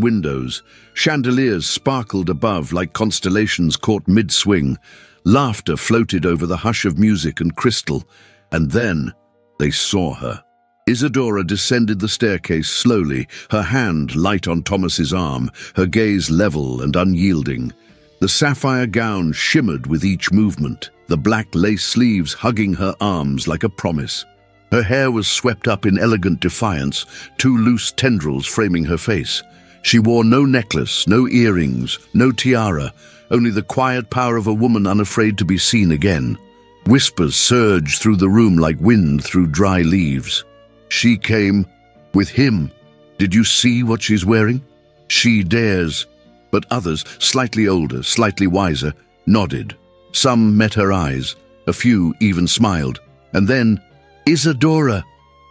windows, chandeliers sparkled above like constellations caught mid-swing, laughter floated over the hush of music and crystal, and then they saw her. Isadora descended the staircase slowly, her hand light on Thomas's arm, her gaze level and unyielding. The sapphire gown shimmered with each movement, the black lace sleeves hugging her arms like a promise. Her hair was swept up in elegant defiance, two loose tendrils framing her face. She wore no necklace, no earrings, no tiara, only the quiet power of a woman unafraid to be seen again. Whispers surged through the room like wind through dry leaves. She came with him. Did you see what she's wearing? She dares. But others, slightly older, slightly wiser, nodded. Some met her eyes. A few even smiled. And then, Isadora!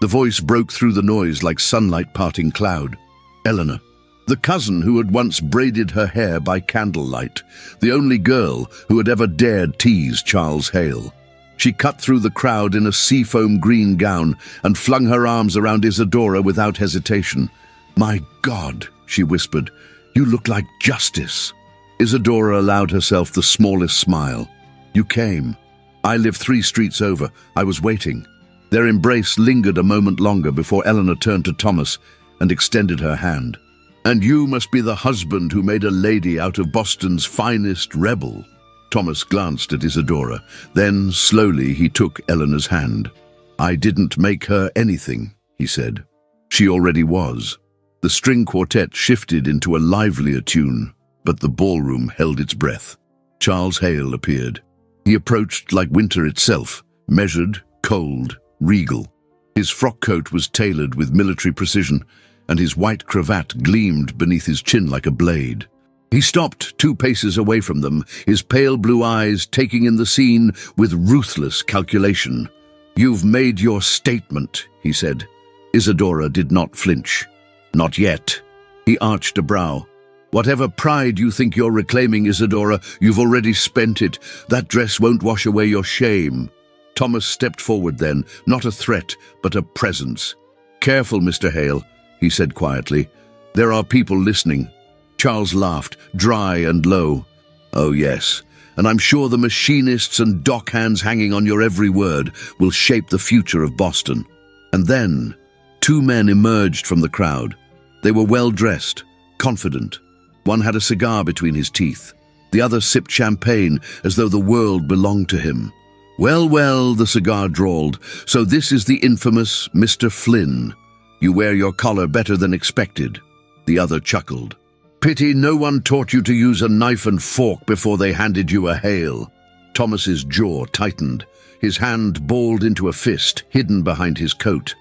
The voice broke through the noise like sunlight parting cloud. Eleanor. The cousin who had once braided her hair by candlelight. The only girl who had ever dared tease Charles Hale. She cut through the crowd in a seafoam green gown and flung her arms around Isadora without hesitation. "My God," she whispered, "you look like justice." Isadora allowed herself the smallest smile. "You came. I live 3 streets over. I was waiting." Their embrace lingered a moment longer before Eleanor turned to Thomas and extended her hand. "And you must be the husband who made a lady out of Boston's finest rebel." Thomas glanced at Isadora. Then, slowly, he took Eleanor's hand. "I didn't make her anything," he said. "She already was." The string quartet shifted into a livelier tune, but the ballroom held its breath. Charles Hale appeared. He approached like winter itself, measured, cold, regal. His frock coat was tailored with military precision, and his white cravat gleamed beneath his chin like a blade. He stopped 2 paces away from them, his pale blue eyes taking in the scene with ruthless calculation. "You've made your statement," he said. Isadora did not flinch. "Not yet." He arched a brow. "Whatever pride you think you're reclaiming, Isadora, you've already spent it. That dress won't wash away your shame." Thomas stepped forward then, not a threat, but a presence. "Careful, Mr. Hale," he said quietly. "There are people listening." Charles laughed, dry and low. "Oh yes, and I'm sure the machinists and dockhands hanging on your every word will shape the future of Boston." And then 2 men emerged from the crowd. They were well-dressed, confident. One had a cigar between his teeth. The other sipped champagne as though the world belonged to him. "Well, well," the cigar drawled, "so this is the infamous Mr. Flynn. You wear your collar better than expected." The other chuckled. "Pity no one taught you to use a knife and fork before they handed you a Hale." Thomas's jaw tightened. His hand balled into a fist, hidden behind his coat.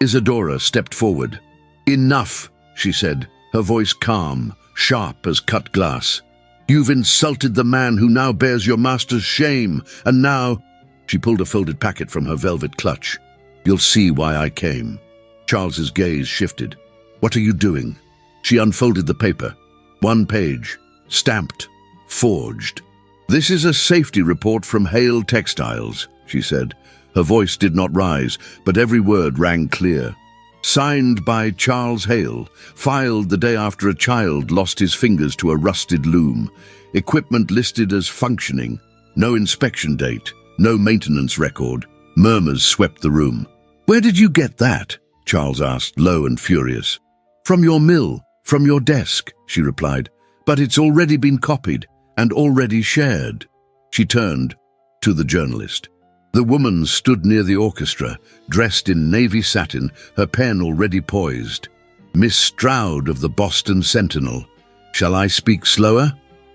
Isadora stepped forward. "Enough," she said, her voice calm, sharp as cut glass. "You've insulted the man who now bears your master's shame, and now—" She pulled a folded packet from her velvet clutch. "You'll see why I came." Charles's gaze shifted. "What are you doing?" She unfolded the paper. 1 page, stamped, forged. "This is a safety report from Hale Textiles," she said. Her voice did not rise, but every word rang clear. "Signed by Charles Hale, filed the day after a child lost his fingers to a rusted loom. Equipment listed as functioning. No inspection date, no maintenance record." Murmurs swept the room. "Where did you get that?" Charles asked, low and furious. "From your mill, from your desk," she replied. "But it's already been copied and already shared." She turned to the journalist. The woman stood near the orchestra, dressed in navy satin, her pen already poised. "Miss Stroud of the Boston Sentinel. Shall I speak slower?"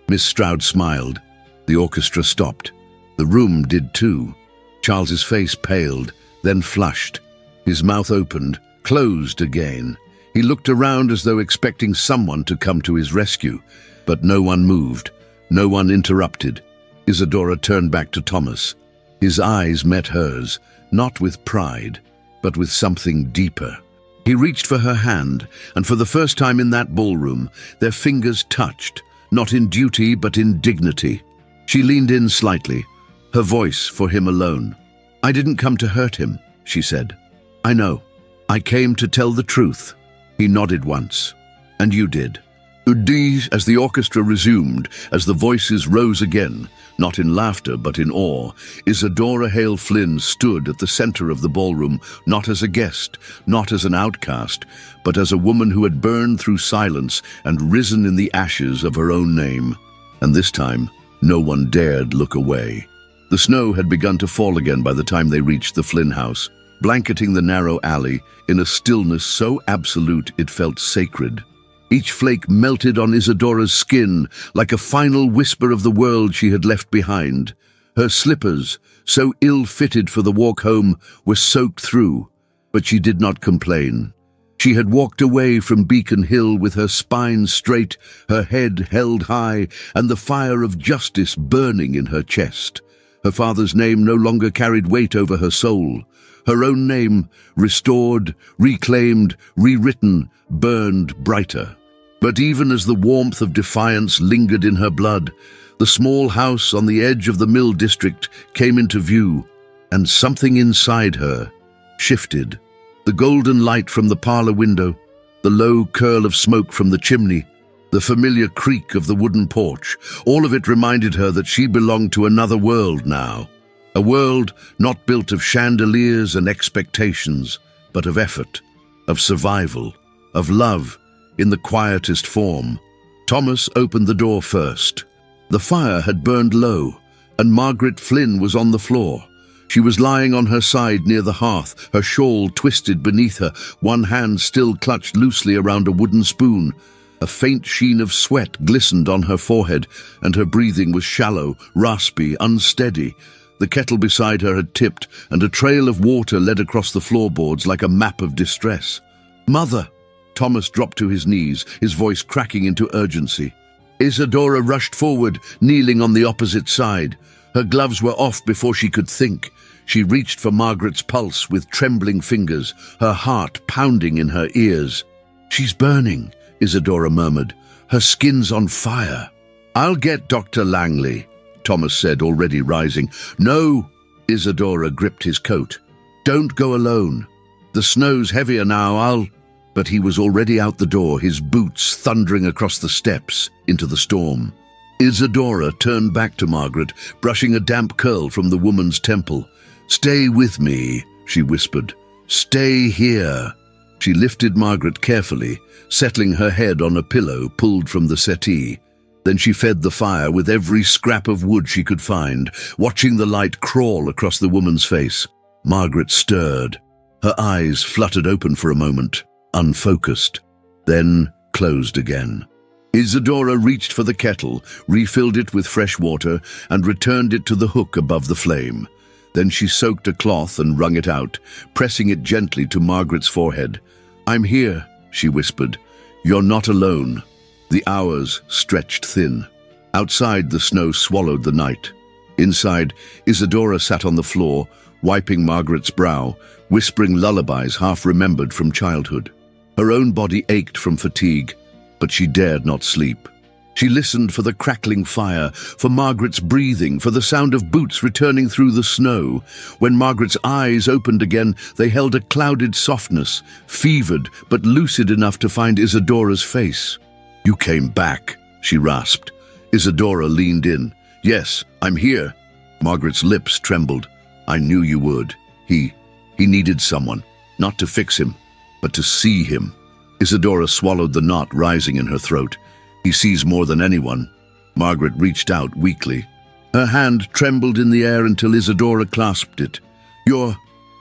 Miss Stroud smiled. The orchestra stopped. The room did too. Charles's face paled, then flushed. His mouth opened, closed again. He looked around as though expecting someone to come to his rescue, but no one moved, no one interrupted. Isadora turned back to Thomas. His eyes met hers, not with pride, but with something deeper. He reached for her hand, and for the first time in that ballroom, their fingers touched, not in duty but in dignity. She leaned in slightly, her voice for him alone. "I didn't come to hurt him," she said. "I know. I came to tell the truth." He nodded once. "And you did." "Udis," as the orchestra resumed, as the voices rose again, not in laughter but in awe, Isadora Hale Flynn stood at the center of the ballroom, not as a guest, not as an outcast, but as a woman who had burned through silence and risen in the ashes of her own name. And this time, no one dared look away. The snow had begun to fall again by the time they reached the Flynn house, blanketing the narrow alley in a stillness so absolute it felt sacred. Each flake melted on Isadora's skin like a final whisper of the world she had left behind. Her slippers, so ill-fitted for the walk home, were soaked through, but she did not complain. She had walked away from Beacon Hill with her spine straight, her head held high, and the fire of justice burning in her chest. Her father's name no longer carried weight over her soul. Her own name, restored, reclaimed, rewritten, burned brighter. But even as the warmth of defiance lingered in her blood, the small house on the edge of the mill district came into view, and something inside her shifted. The golden light from the parlor window, the low curl of smoke from the chimney, the familiar creak of the wooden porch, all of it reminded her that she belonged to another world now. A world not built of chandeliers and expectations, but of effort, of survival, of love in the quietest form. Thomas opened the door first. The fire had burned low, and Margaret Flynn was on the floor. She was lying on her side near the hearth, her shawl twisted beneath her, one hand still clutched loosely around a wooden spoon. A faint sheen of sweat glistened on her forehead, and her breathing was shallow, raspy, unsteady. The kettle beside her had tipped, and a trail of water led across the floorboards like a map of distress. "Mother!" Thomas dropped to his knees, his voice cracking into urgency. Isadora rushed forward, kneeling on the opposite side. Her gloves were off before she could think. She reached for Margaret's pulse with trembling fingers, her heart pounding in her ears. "She's burning," Isadora murmured. "Her skin's on fire." "I'll get Dr. Langley," Thomas said, already rising. "No," Isadora gripped his coat. "Don't go alone. The snow's heavier now, But he was already out the door, his boots thundering across the steps into the storm. Isadora turned back to Margaret, brushing a damp curl from the woman's temple. "Stay with me," she whispered. "Stay here." She lifted Margaret carefully, settling her head on a pillow pulled from the settee. Then she fed the fire with every scrap of wood she could find, watching the light crawl across the woman's face. Margaret stirred. Her eyes fluttered open for a moment, unfocused, then closed again. Isadora reached for the kettle, refilled it with fresh water, and returned it to the hook above the flame. Then she soaked a cloth and wrung it out, pressing it gently to Margaret's forehead. "I'm here," she whispered. "You're not alone." The hours stretched thin. Outside, the snow swallowed the night. Inside, Isadora sat on the floor, wiping Margaret's brow, whispering lullabies half-remembered from childhood. Her own body ached from fatigue, but she dared not sleep. She listened for the crackling fire, for Margaret's breathing, for the sound of boots returning through the snow. When Margaret's eyes opened again, they held a clouded softness, fevered but lucid enough to find Isadora's face. "You came back," she rasped. Isadora leaned in. "Yes, I'm here." Margaret's lips trembled. "I knew you would. He needed someone, not to fix him, but to see him." Isadora swallowed the knot rising in her throat. "He sees more than anyone." Margaret reached out weakly. Her hand trembled in the air until Isadora clasped it. "You're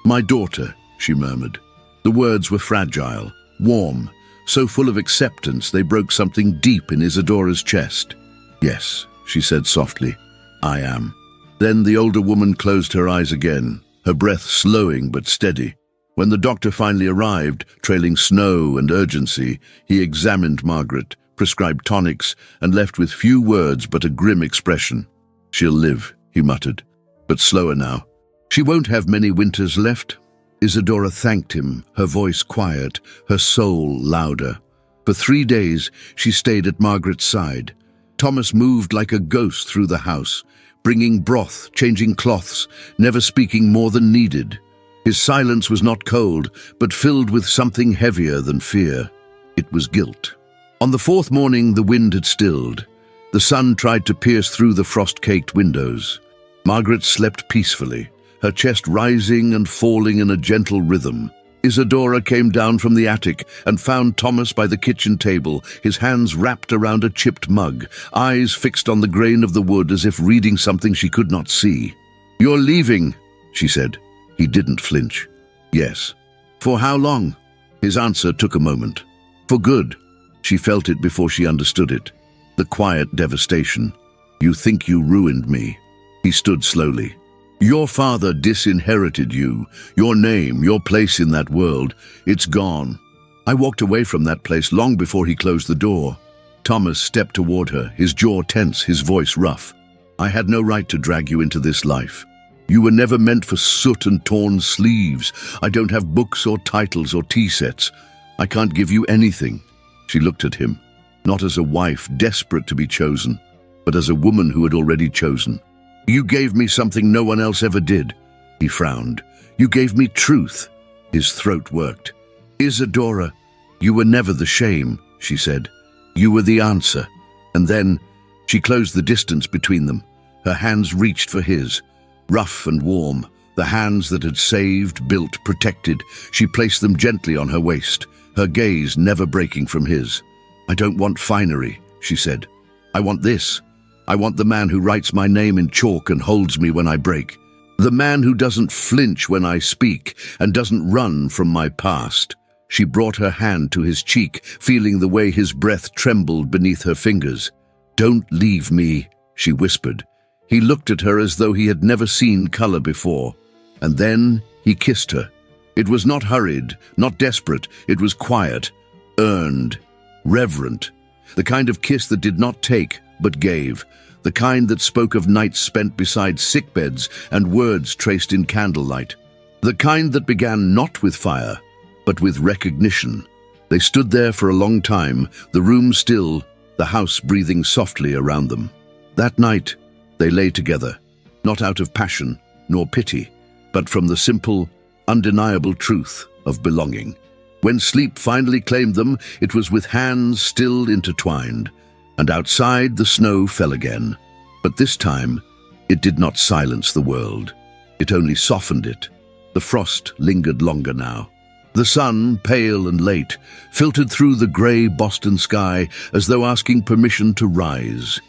my daughter," she murmured. The words were fragile, warm, so full of acceptance they broke something deep in Isadora's chest. "Yes," she said softly, "I am." Then the older woman closed her eyes again, her breath slowing but steady. When the doctor finally arrived, trailing snow and urgency, he examined Margaret, prescribed tonics, and left with few words but a grim expression. "She'll live," he muttered, "but slower now. She won't have many winters left." Isadora thanked him, her voice quiet, her soul louder. For 3 days, she stayed at Margaret's side. Thomas moved like a ghost through the house, bringing broth, changing cloths, never speaking more than needed. His silence was not cold, but filled with something heavier than fear. It was guilt. On the 4th morning, the wind had stilled. The sun tried to pierce through the frost-caked windows. Margaret slept peacefully, her chest rising and falling in a gentle rhythm. Isadora came down from the attic and found Thomas by the kitchen table, his hands wrapped around a chipped mug, eyes fixed on the grain of the wood as if reading something she could not see. "You're leaving," she said. He didn't flinch. "Yes." "For how long?" His answer took a moment. "For good." She felt it before she understood it. The quiet devastation. "You think you ruined me." He stood slowly. "Your father disinherited you, your name, your place in that world. It's gone. I walked away from that place long before he closed the door." Thomas stepped toward her, his jaw tense, his voice rough. "I had no right to drag you into this life. You were never meant for soot and torn sleeves. I don't have books or titles or tea sets. I can't give you anything." She looked at him, not as a wife desperate to be chosen, but as a woman who had already chosen. "You gave me something no one else ever did." He frowned. "You gave me truth." His throat worked. "Isadora, you were never the shame," she said. "You were the answer." And then she closed the distance between them. Her hands reached for his, rough and warm, the hands that had saved, built, protected. She placed them gently on her waist, her gaze never breaking from his. "I don't want finery," she said. "I want this. I want the man who writes my name in chalk and holds me when I break. The man who doesn't flinch when I speak and doesn't run from my past." She brought her hand to his cheek, feeling the way his breath trembled beneath her fingers. "Don't leave me," she whispered. He looked at her as though he had never seen color before. And then he kissed her. It was not hurried, not desperate. It was quiet, earned, reverent. The kind of kiss that did not take, but gave. The kind that spoke of nights spent beside sickbeds and words traced in candlelight. The kind that began not with fire, but with recognition. They stood there for a long time, the room still, the house breathing softly around them. That night, they lay together, not out of passion nor pity, but from the simple, undeniable truth of belonging. When sleep finally claimed them, it was with hands still intertwined, and outside the snow fell again. But this time, it did not silence the world. It only softened it. The frost lingered longer now. The sun, pale and late, filtered through the grey Boston sky as though asking permission to rise.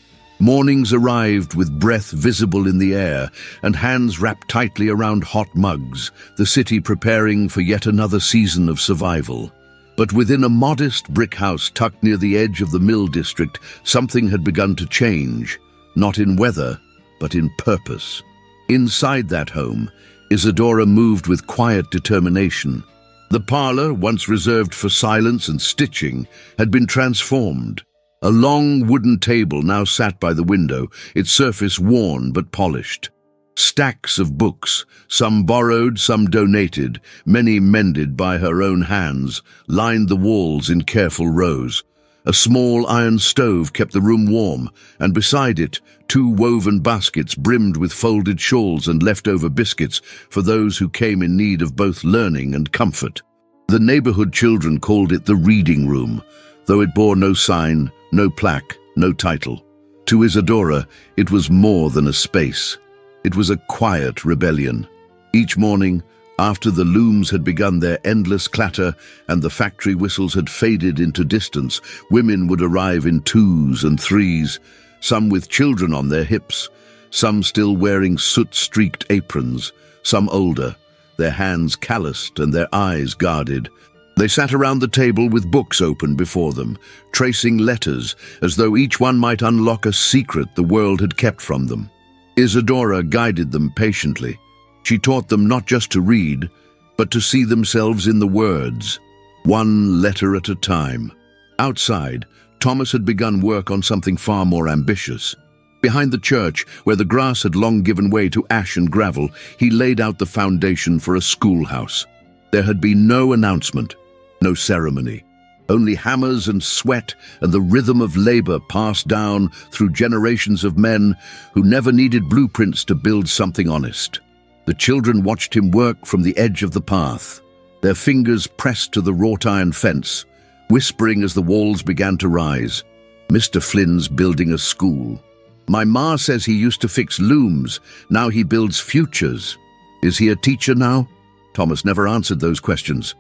Mornings arrived with breath visible in the air and hands wrapped tightly around hot mugs, the city preparing for yet another season of survival. But within a modest brick house tucked near the edge of the mill district, something had begun to change, not in weather, but in purpose. Inside that home, Isadora moved with quiet determination. The parlor, once reserved for silence and stitching, had been transformed. A long wooden table now sat by the window, its surface worn but polished. Stacks of books, some borrowed, some donated, many mended by her own hands, lined the walls in careful rows. A small iron stove kept the room warm, and beside it, 2 woven baskets brimmed with folded shawls and leftover biscuits for those who came in need of both learning and comfort. The neighborhood children called it the reading room, though it bore no sign, no plaque, no title. To Isadora, it was more than a space. It was a quiet rebellion. Each morning, after the looms had begun their endless clatter and the factory whistles had faded into distance, women would arrive in 2s and 3s, some with children on their hips, some still wearing soot-streaked aprons, some older, their hands calloused and their eyes guarded. They sat around the table with books open before them, tracing letters as though each one might unlock a secret the world had kept from them. Isadora guided them patiently. She taught them not just to read, but to see themselves in the words, one letter at a time. Outside, Thomas had begun work on something far more ambitious. Behind the church, where the grass had long given way to ash and gravel, he laid out the foundation for a schoolhouse. There had been no announcement, no ceremony, only hammers and sweat and the rhythm of labor passed down through generations of men who never needed blueprints to build something honest. The children watched him work from the edge of the path, their fingers pressed to the wrought iron fence, whispering as the walls began to rise. "Mr. Flynn's building a school. My ma says he used to fix looms, now he builds futures. Is he a teacher now?" Thomas never answered those questions.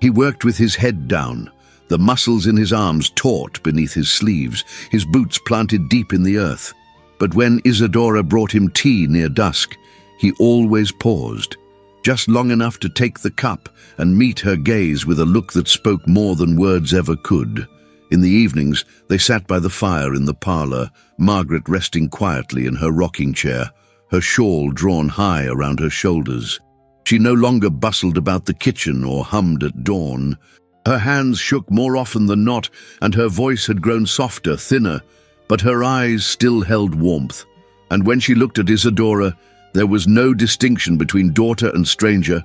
He worked with his head down, the muscles in his arms taut beneath his sleeves, his boots planted deep in the earth. But when Isadora brought him tea near dusk, he always paused, just long enough to take the cup and meet her gaze with a look that spoke more than words ever could. In the evenings, they sat by the fire in the parlour, Margaret resting quietly in her rocking chair, her shawl drawn high around her shoulders. She no longer bustled about the kitchen or hummed at dawn. Her hands shook more often than not, and her voice had grown softer, thinner, but her eyes still held warmth. And when she looked at Isadora, there was no distinction between daughter and stranger,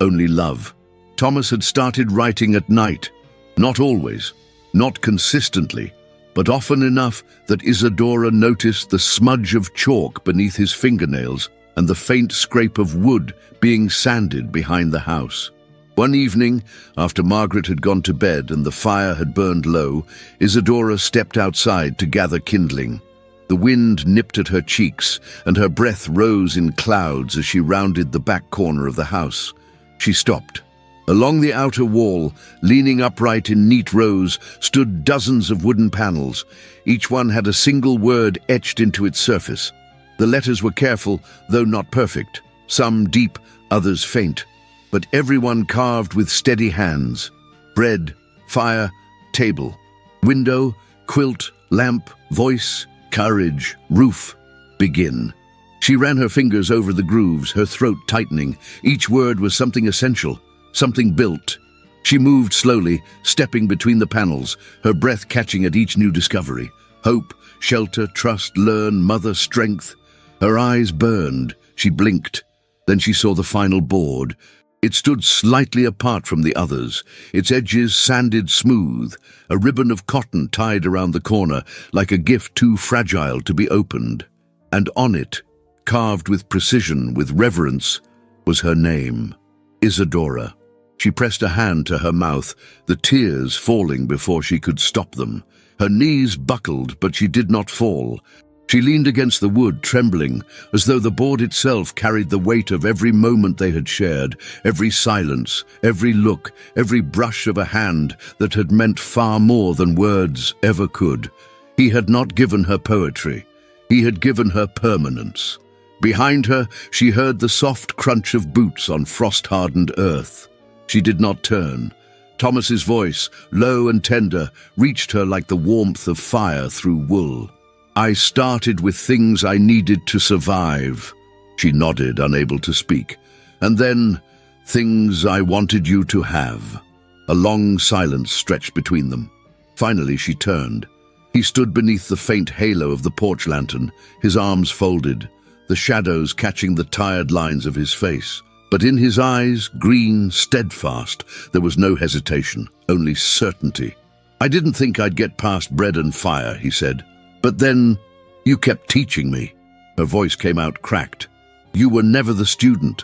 only love. Thomas had started writing at night, not always, not consistently, but often enough that Isadora noticed the smudge of chalk beneath his fingernails and the faint scrape of wood being sanded behind the house. One evening, after Margaret had gone to bed and the fire had burned low, Isadora stepped outside to gather kindling. The wind nipped at her cheeks, and her breath rose in clouds as she rounded the back corner of the house. She stopped. Along the outer wall, leaning upright in neat rows, stood dozens of wooden panels. Each one had a single word etched into its surface. The letters were careful, though not perfect, some deep, others faint, but everyone carved with steady hands. Bread, fire, table, window, quilt, lamp, voice, courage, roof, begin. She ran her fingers over the grooves, her throat tightening. Each word was something essential, something built. She moved slowly, stepping between the panels, her breath catching at each new discovery. Hope, shelter, trust, learn, mother, strength. Her eyes burned. She blinked. Then she saw the final board. It stood slightly apart from the others, its edges sanded smooth, a ribbon of cotton tied around the corner, like a gift too fragile to be opened. And on it, carved with precision, with reverence, was her name, Isadora. She pressed a hand to her mouth, the tears falling before she could stop them. Her knees buckled, but she did not fall. She leaned against the wood, trembling, as though the board itself carried the weight of every moment they had shared, every silence, every look, every brush of a hand that had meant far more than words ever could. He had not given her poetry. He had given her permanence. Behind her, she heard the soft crunch of boots on frost-hardened earth. She did not turn. Thomas's voice, low and tender, reached her like the warmth of fire through wool. I started with things I needed to survive. She nodded, unable to speak. And then, things I wanted you to have. A long silence stretched between them. Finally, she turned. He stood beneath the faint halo of the porch lantern, his arms folded, the shadows catching the tired lines of his face. But in his eyes, green, steadfast, there was no hesitation, only certainty. I didn't think I'd get past bread and fire, he said. But then, you kept teaching me. Her voice came out cracked. You were never the student.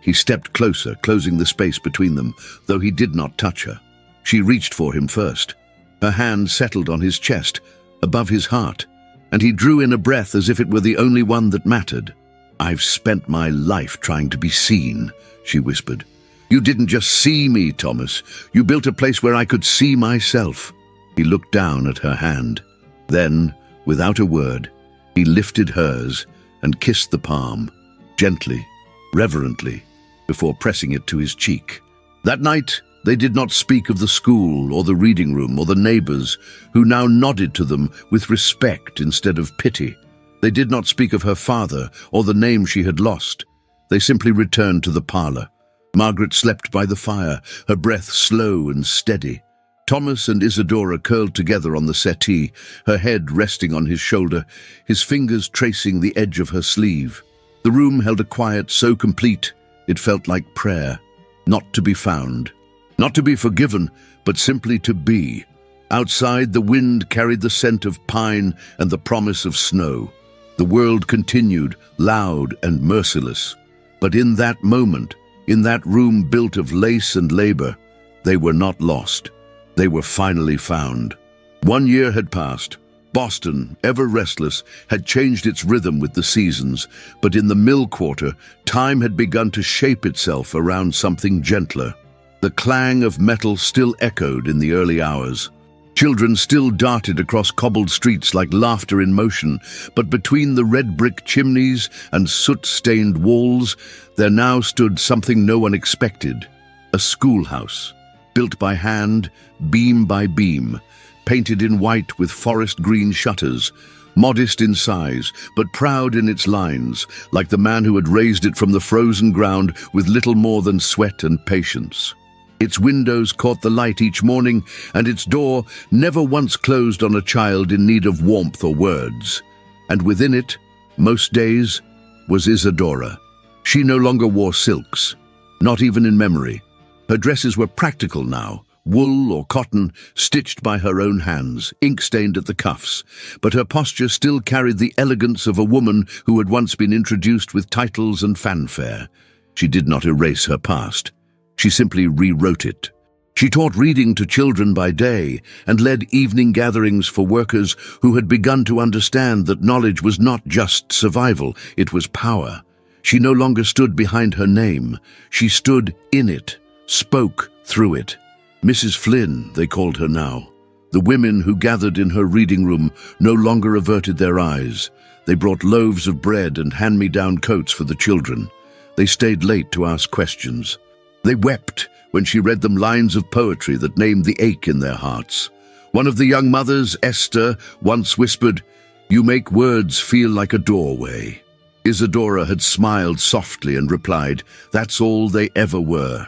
He stepped closer, closing the space between them, though he did not touch her. She reached for him first. Her hand settled on his chest, above his heart, and he drew in a breath as if it were the only one that mattered. I've spent my life trying to be seen, she whispered. You didn't just see me, Thomas. You built a place where I could see myself. He looked down at her hand. Then, without a word, he lifted hers and kissed the palm, gently, reverently, before pressing it to his cheek. That night, they did not speak of the school or the reading room or the neighbors, who now nodded to them with respect instead of pity. They did not speak of her father or the name she had lost. They simply returned to the parlor. Margaret slept by the fire, her breath slow and steady. Thomas and Isadora curled together on the settee, her head resting on his shoulder, his fingers tracing the edge of her sleeve. The room held a quiet so complete it felt like prayer, not to be found, not to be forgiven, but simply to be. Outside, the wind carried the scent of pine and the promise of snow. The world continued, loud and merciless. But in that moment, in that room built of lace and labor, they were not lost. They were finally found. 1 year had passed. Boston, ever restless, had changed its rhythm with the seasons, but in the mill quarter, time had begun to shape itself around something gentler. The clang of metal still echoed in the early hours. Children still darted across cobbled streets like laughter in motion, but between the red brick chimneys and soot-stained walls, there now stood something no one expected: a schoolhouse, built by hand, beam by beam, painted in white with forest green shutters, modest in size, but proud in its lines, like the man who had raised it from the frozen ground with little more than sweat and patience. Its windows caught the light each morning, and its door never once closed on a child in need of warmth or words. And within it, most days, was Isadora. She no longer wore silks, not even in memory. Her dresses were practical now, wool or cotton, stitched by her own hands, ink-stained at the cuffs, but her posture still carried the elegance of a woman who had once been introduced with titles and fanfare. She did not erase her past. She simply rewrote it. She taught reading to children by day and led evening gatherings for workers who had begun to understand that knowledge was not just survival, it was power. She no longer stood behind her name. She stood in it, spoke through it. Mrs. Flynn, they called her now. The women who gathered in her reading room no longer averted their eyes. They brought loaves of bread and hand-me-down coats for the children. They stayed late to ask questions. They wept when she read them lines of poetry that named the ache in their hearts. One of the young mothers, Esther, once whispered, "You make words feel like a doorway." Isadora had smiled softly and replied, "That's all they ever were."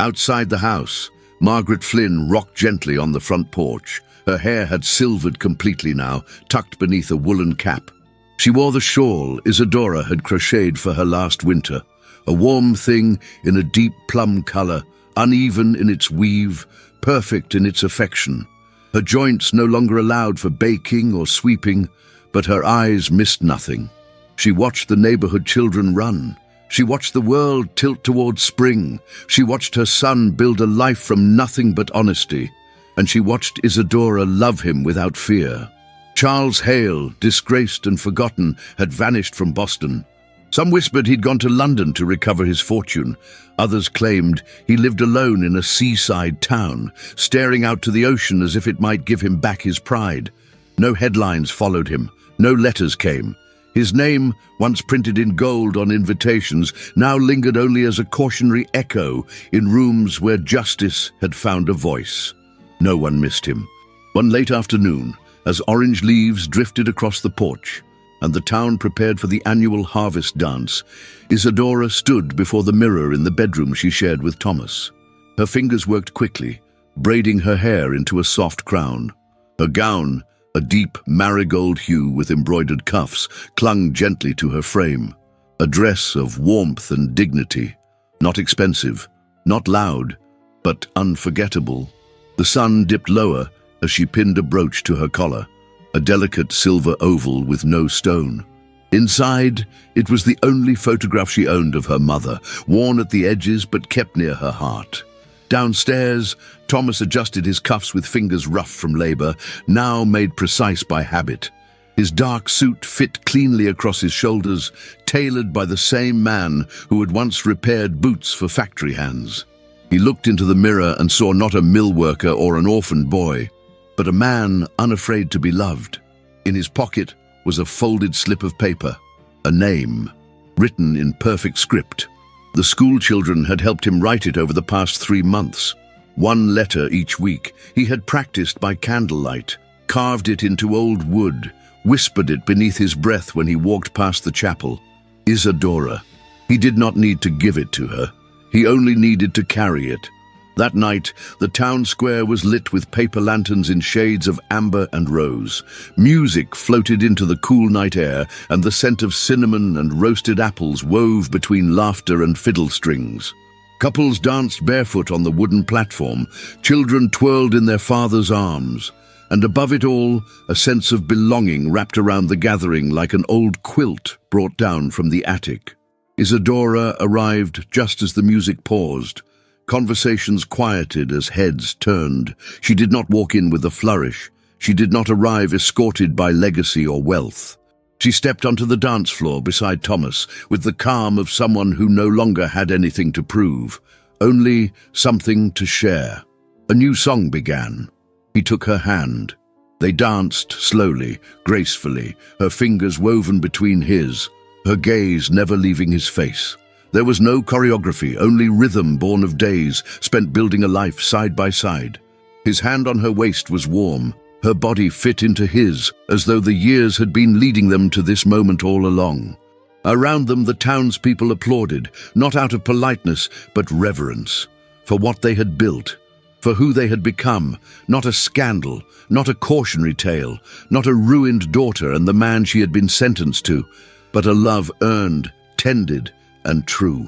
Outside the house, Margaret Flynn rocked gently on the front porch. Her hair had silvered completely now, tucked beneath a woolen cap. She wore the shawl Isadora had crocheted for her last winter. A warm thing in a deep plum color, uneven in its weave, perfect in its affection. Her joints no longer allowed for baking or sweeping, but her eyes missed nothing. She watched the neighborhood children run. She watched the world tilt towards spring. She watched her son build a life from nothing but honesty. And she watched Isadora love him without fear. Charles Hale, disgraced and forgotten, had vanished from Boston. Some whispered he'd gone to London to recover his fortune. Others claimed he lived alone in a seaside town, staring out to the ocean as if it might give him back his pride. No headlines followed him. No letters came. His name, once printed in gold on invitations, now lingered only as a cautionary echo in rooms where justice had found a voice. No one missed him. One late afternoon, as orange leaves drifted across the porch, and the town prepared for the annual harvest dance, Isadora stood before the mirror in the bedroom she shared with Thomas. Her fingers worked quickly, braiding her hair into a soft crown. Her gown, a deep marigold hue with embroidered cuffs, clung gently to her frame. A dress of warmth and dignity, not expensive, not loud, but unforgettable. The sun dipped lower as she pinned a brooch to her collar, a delicate silver oval with no stone. Inside, it was the only photograph she owned of her mother, worn at the edges but kept near her heart. Downstairs, Thomas adjusted his cuffs with fingers rough from labor, now made precise by habit. His dark suit fit cleanly across his shoulders, tailored by the same man who had once repaired boots for factory hands. He looked into the mirror and saw not a mill worker or an orphan boy, but a man unafraid to be loved. In his pocket was a folded slip of paper, a name, written in perfect script. The school children had helped him write it over the past 3 months. One letter each week. He had practiced by candlelight, carved it into old wood, whispered it beneath his breath when he walked past the chapel. Isadora. He did not need to give it to her. He only needed to carry it. That night, the town square was lit with paper lanterns in shades of amber and rose. Music floated into the cool night air, and the scent of cinnamon and roasted apples wove between laughter and fiddle strings. Couples danced barefoot on the wooden platform. Children twirled in their fathers' arms. And above it all, a sense of belonging wrapped around the gathering like an old quilt brought down from the attic. Isadora arrived just as the music paused. Conversations quieted as heads turned. She did not walk in with a flourish. She did not arrive escorted by legacy or wealth. She stepped onto the dance floor beside Thomas with the calm of someone who no longer had anything to prove. only something to share. A new song began. He took her hand. They danced slowly, gracefully, her fingers woven between his, her gaze never leaving his face. There was no choreography, only rhythm born of days spent building a life side by side. His hand on her waist was warm, her body fit into his, as though the years had been leading them to this moment all along. Around them the townspeople applauded, not out of politeness, but reverence, for what they had built, for who they had become, not a scandal, not a cautionary tale, not a ruined daughter and the man she had been sentenced to, but a love earned, tended, and true.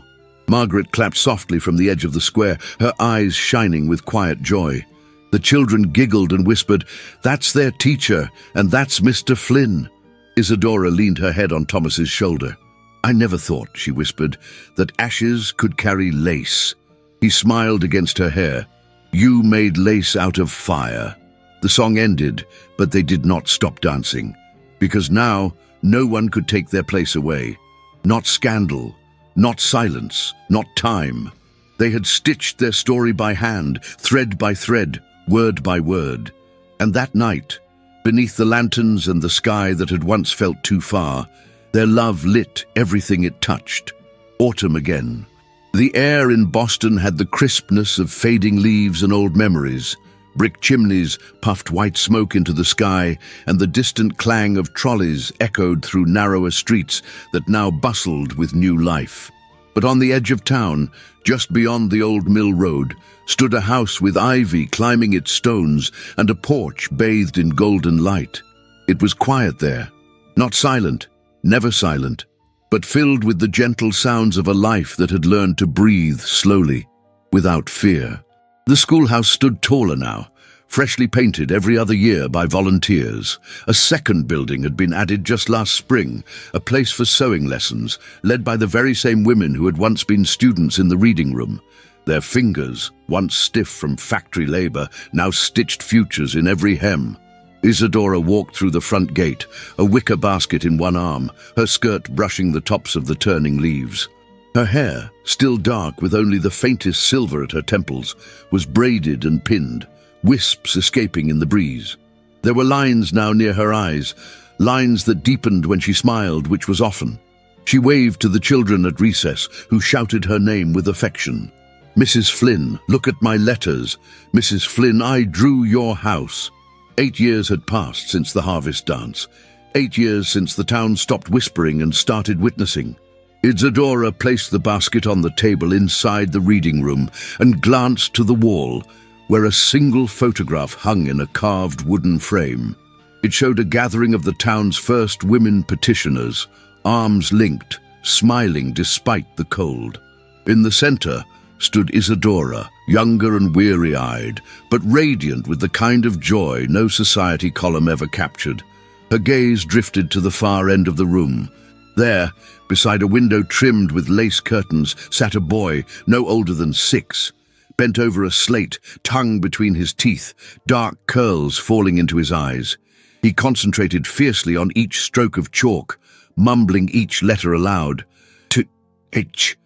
Margaret clapped softly from the edge of the square, her eyes shining with quiet joy. The children giggled and whispered, "That's their teacher, and that's Mr. Flynn." Isadora leaned her head on Thomas's shoulder. "I never thought," she whispered, "that ashes could carry lace." He smiled against her hair. "You made lace out of fire." The song ended, but they did not stop dancing, because now no one could take their place away. Not scandal, not silence, not time. They had stitched their story by hand, thread by thread, word by word. And that night, beneath the lanterns and the sky that had once felt too far, their love lit everything it touched. Autumn again. The air in Boston had the crispness of fading leaves and old memories. Brick chimneys puffed white smoke into the sky, and the distant clang of trolleys echoed through narrower streets that now bustled with new life. But on the edge of town, just beyond the old mill road, stood a house with ivy climbing its stones and a porch bathed in golden light. It was quiet there, not silent, never silent, but filled with the gentle sounds of a life that had learned to breathe slowly, without fear. The schoolhouse stood taller now, freshly painted every other year by volunteers. A second building had been added just last spring, a place for sewing lessons, led by the very same women who had once been students in the reading room. Their fingers, once stiff from factory labor, now stitched futures in every hem. Isadora walked through the front gate, a wicker basket in one arm, her skirt brushing the tops of the turning leaves. Her hair, still dark with only the faintest silver at her temples, was braided and pinned, wisps escaping in the breeze. There were lines now near her eyes, lines that deepened when she smiled, which was often. She waved to the children at recess, who shouted her name with affection. "Mrs. Flynn, look at my letters. Mrs. Flynn, I drew your house." 8 years had passed since the harvest dance. 8 years since the town stopped whispering and started witnessing. Isadora placed the basket on the table inside the reading room and glanced to the wall, where a single photograph hung in a carved wooden frame. It showed a gathering of the town's first women petitioners, arms linked, smiling despite the cold. In the center stood Isadora, younger and weary-eyed, but radiant with the kind of joy no society column ever captured. Her gaze drifted to the far end of the room. There, beside a window trimmed with lace curtains, sat a boy no older than 6, bent over a slate, tongue between his teeth, dark curls falling into his eyes. He concentrated fiercely on each stroke of chalk, mumbling each letter aloud. T-H-O.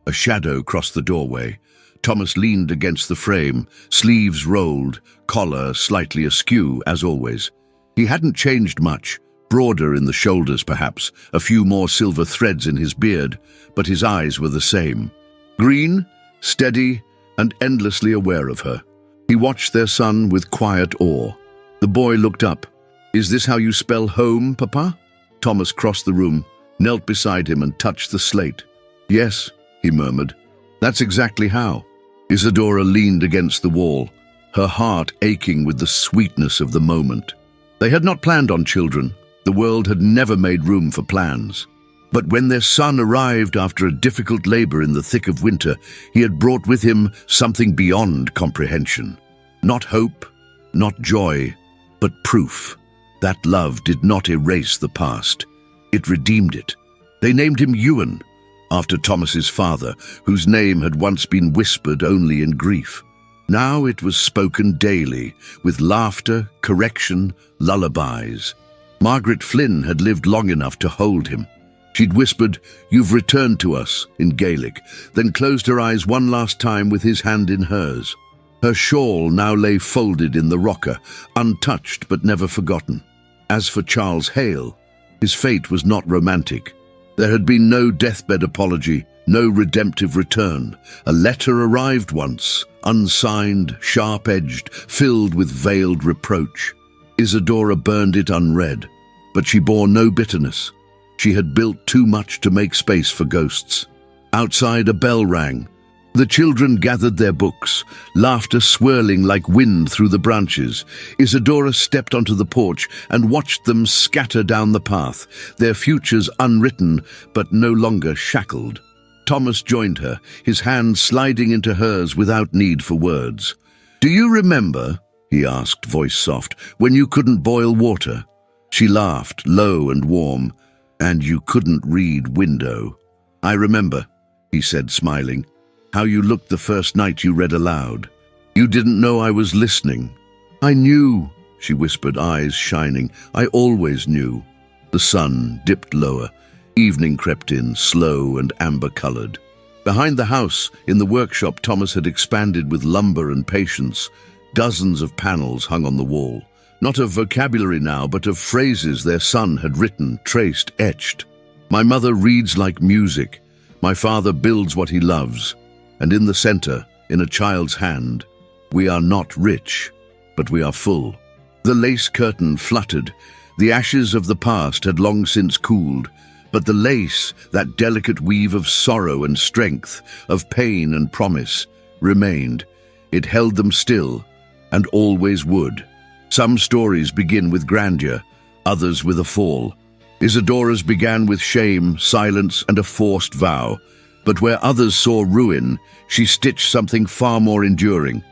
A shadow crossed the doorway. Thomas leaned against the frame, sleeves rolled, collar slightly askew, as always. He hadn't changed much, broader in the shoulders perhaps, a few more silver threads in his beard, but his eyes were the same. Green, steady, and endlessly aware of her. He watched their son with quiet awe. The boy looked up. "Is this how you spell home, Papa?" Thomas crossed the room, knelt beside him and touched the slate. "Yes," he murmured. "That's exactly how." Isadora leaned against the wall, her heart aching with the sweetness of the moment. They had not planned on children. The world had never made room for plans. But when their son arrived after a difficult labor in the thick of winter, he had brought with him something beyond comprehension. Not hope, not joy, but proof. That love did not erase the past. It redeemed it. They named him Ewan, after Thomas's father, whose name had once been whispered only in grief. Now it was spoken daily, with laughter, correction, lullabies. Margaret Flynn had lived long enough to hold him. She'd whispered, "You've returned to us," in Gaelic, then closed her eyes one last time with his hand in hers. Her shawl now lay folded in the rocker, untouched but never forgotten. As for Charles Hale, his fate was not romantic. There had been no deathbed apology, no redemptive return. A letter arrived once, unsigned, sharp-edged, filled with veiled reproach. Isadora burned it unread, but she bore no bitterness. She had built too much to make space for ghosts. Outside, a bell rang. The children gathered their books, laughter swirling like wind through the branches. Isadora stepped onto the porch and watched them scatter down the path, their futures unwritten but no longer shackled. Thomas joined her, his hand sliding into hers without need for words. "Do you remember," he asked, voice soft, "when you couldn't boil water?" She laughed, low and warm. "And you couldn't read window." "I remember," he said, smiling, "how you looked the first night you read aloud. You didn't know I was listening." "I knew," she whispered, eyes shining. "I always knew." The sun dipped lower. Evening crept in, slow and amber-colored. Behind the house, in the workshop, Thomas had expanded with lumber and patience. Dozens of panels hung on the wall. Not of vocabulary now, but of phrases their son had written, traced, etched. "My mother reads like music. My father builds what he loves." And in the center, in a child's hand, "We are not rich, but we are full." The lace curtain fluttered. The ashes of the past had long since cooled. But the lace, that delicate weave of sorrow and strength, of pain and promise, remained. It held them still, and always would. Some stories begin with grandeur, others with a fall. Isadora's began with shame, silence, and a forced vow. But where others saw ruin, she stitched something far more enduring.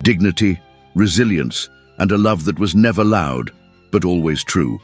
Dignity, resilience, and a love that was never loud, but always true.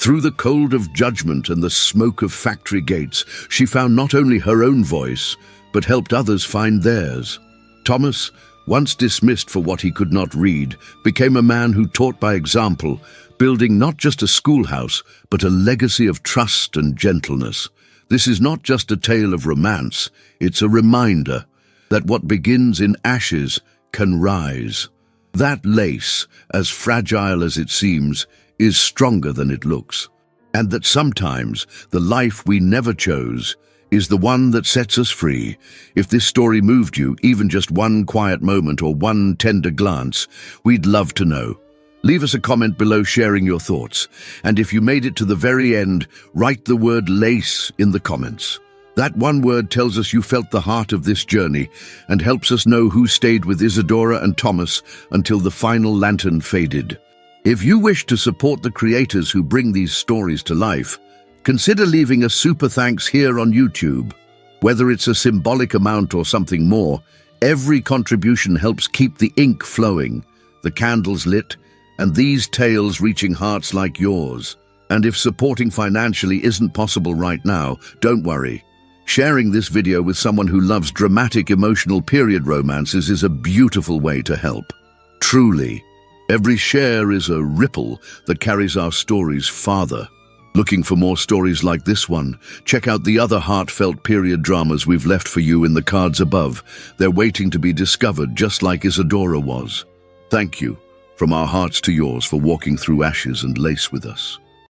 Through the cold of judgment and the smoke of factory gates, she found not only her own voice, but helped others find theirs. Thomas, once dismissed for what he could not read, became a man who taught by example, building not just a schoolhouse, but a legacy of trust and gentleness. This is not just a tale of romance, it's a reminder that what begins in ashes can rise. That lace, as fragile as it seems, is stronger than it looks. And that sometimes the life we never chose is the one that sets us free. If this story moved you, even just one quiet moment or one tender glance, we'd love to know. Leave us a comment below sharing your thoughts. And if you made it to the very end, write the word lace in the comments. That one word tells us you felt the heart of this journey and helps us know who stayed with Isadora and Thomas until the final lantern faded. If you wish to support the creators who bring these stories to life, consider leaving a super thanks here on YouTube. Whether it's a symbolic amount or something more, every contribution helps keep the ink flowing, the candles lit, and these tales reaching hearts like yours. And if supporting financially isn't possible right now, don't worry. Sharing this video with someone who loves dramatic emotional period romances is a beautiful way to help. Truly, every share is a ripple that carries our stories farther. Looking for more stories like this one? Check out the other heartfelt period dramas we've left for you in the cards above. They're waiting to be discovered, just like Isadora was. Thank you, from our hearts to yours, for walking through ashes and lace with us.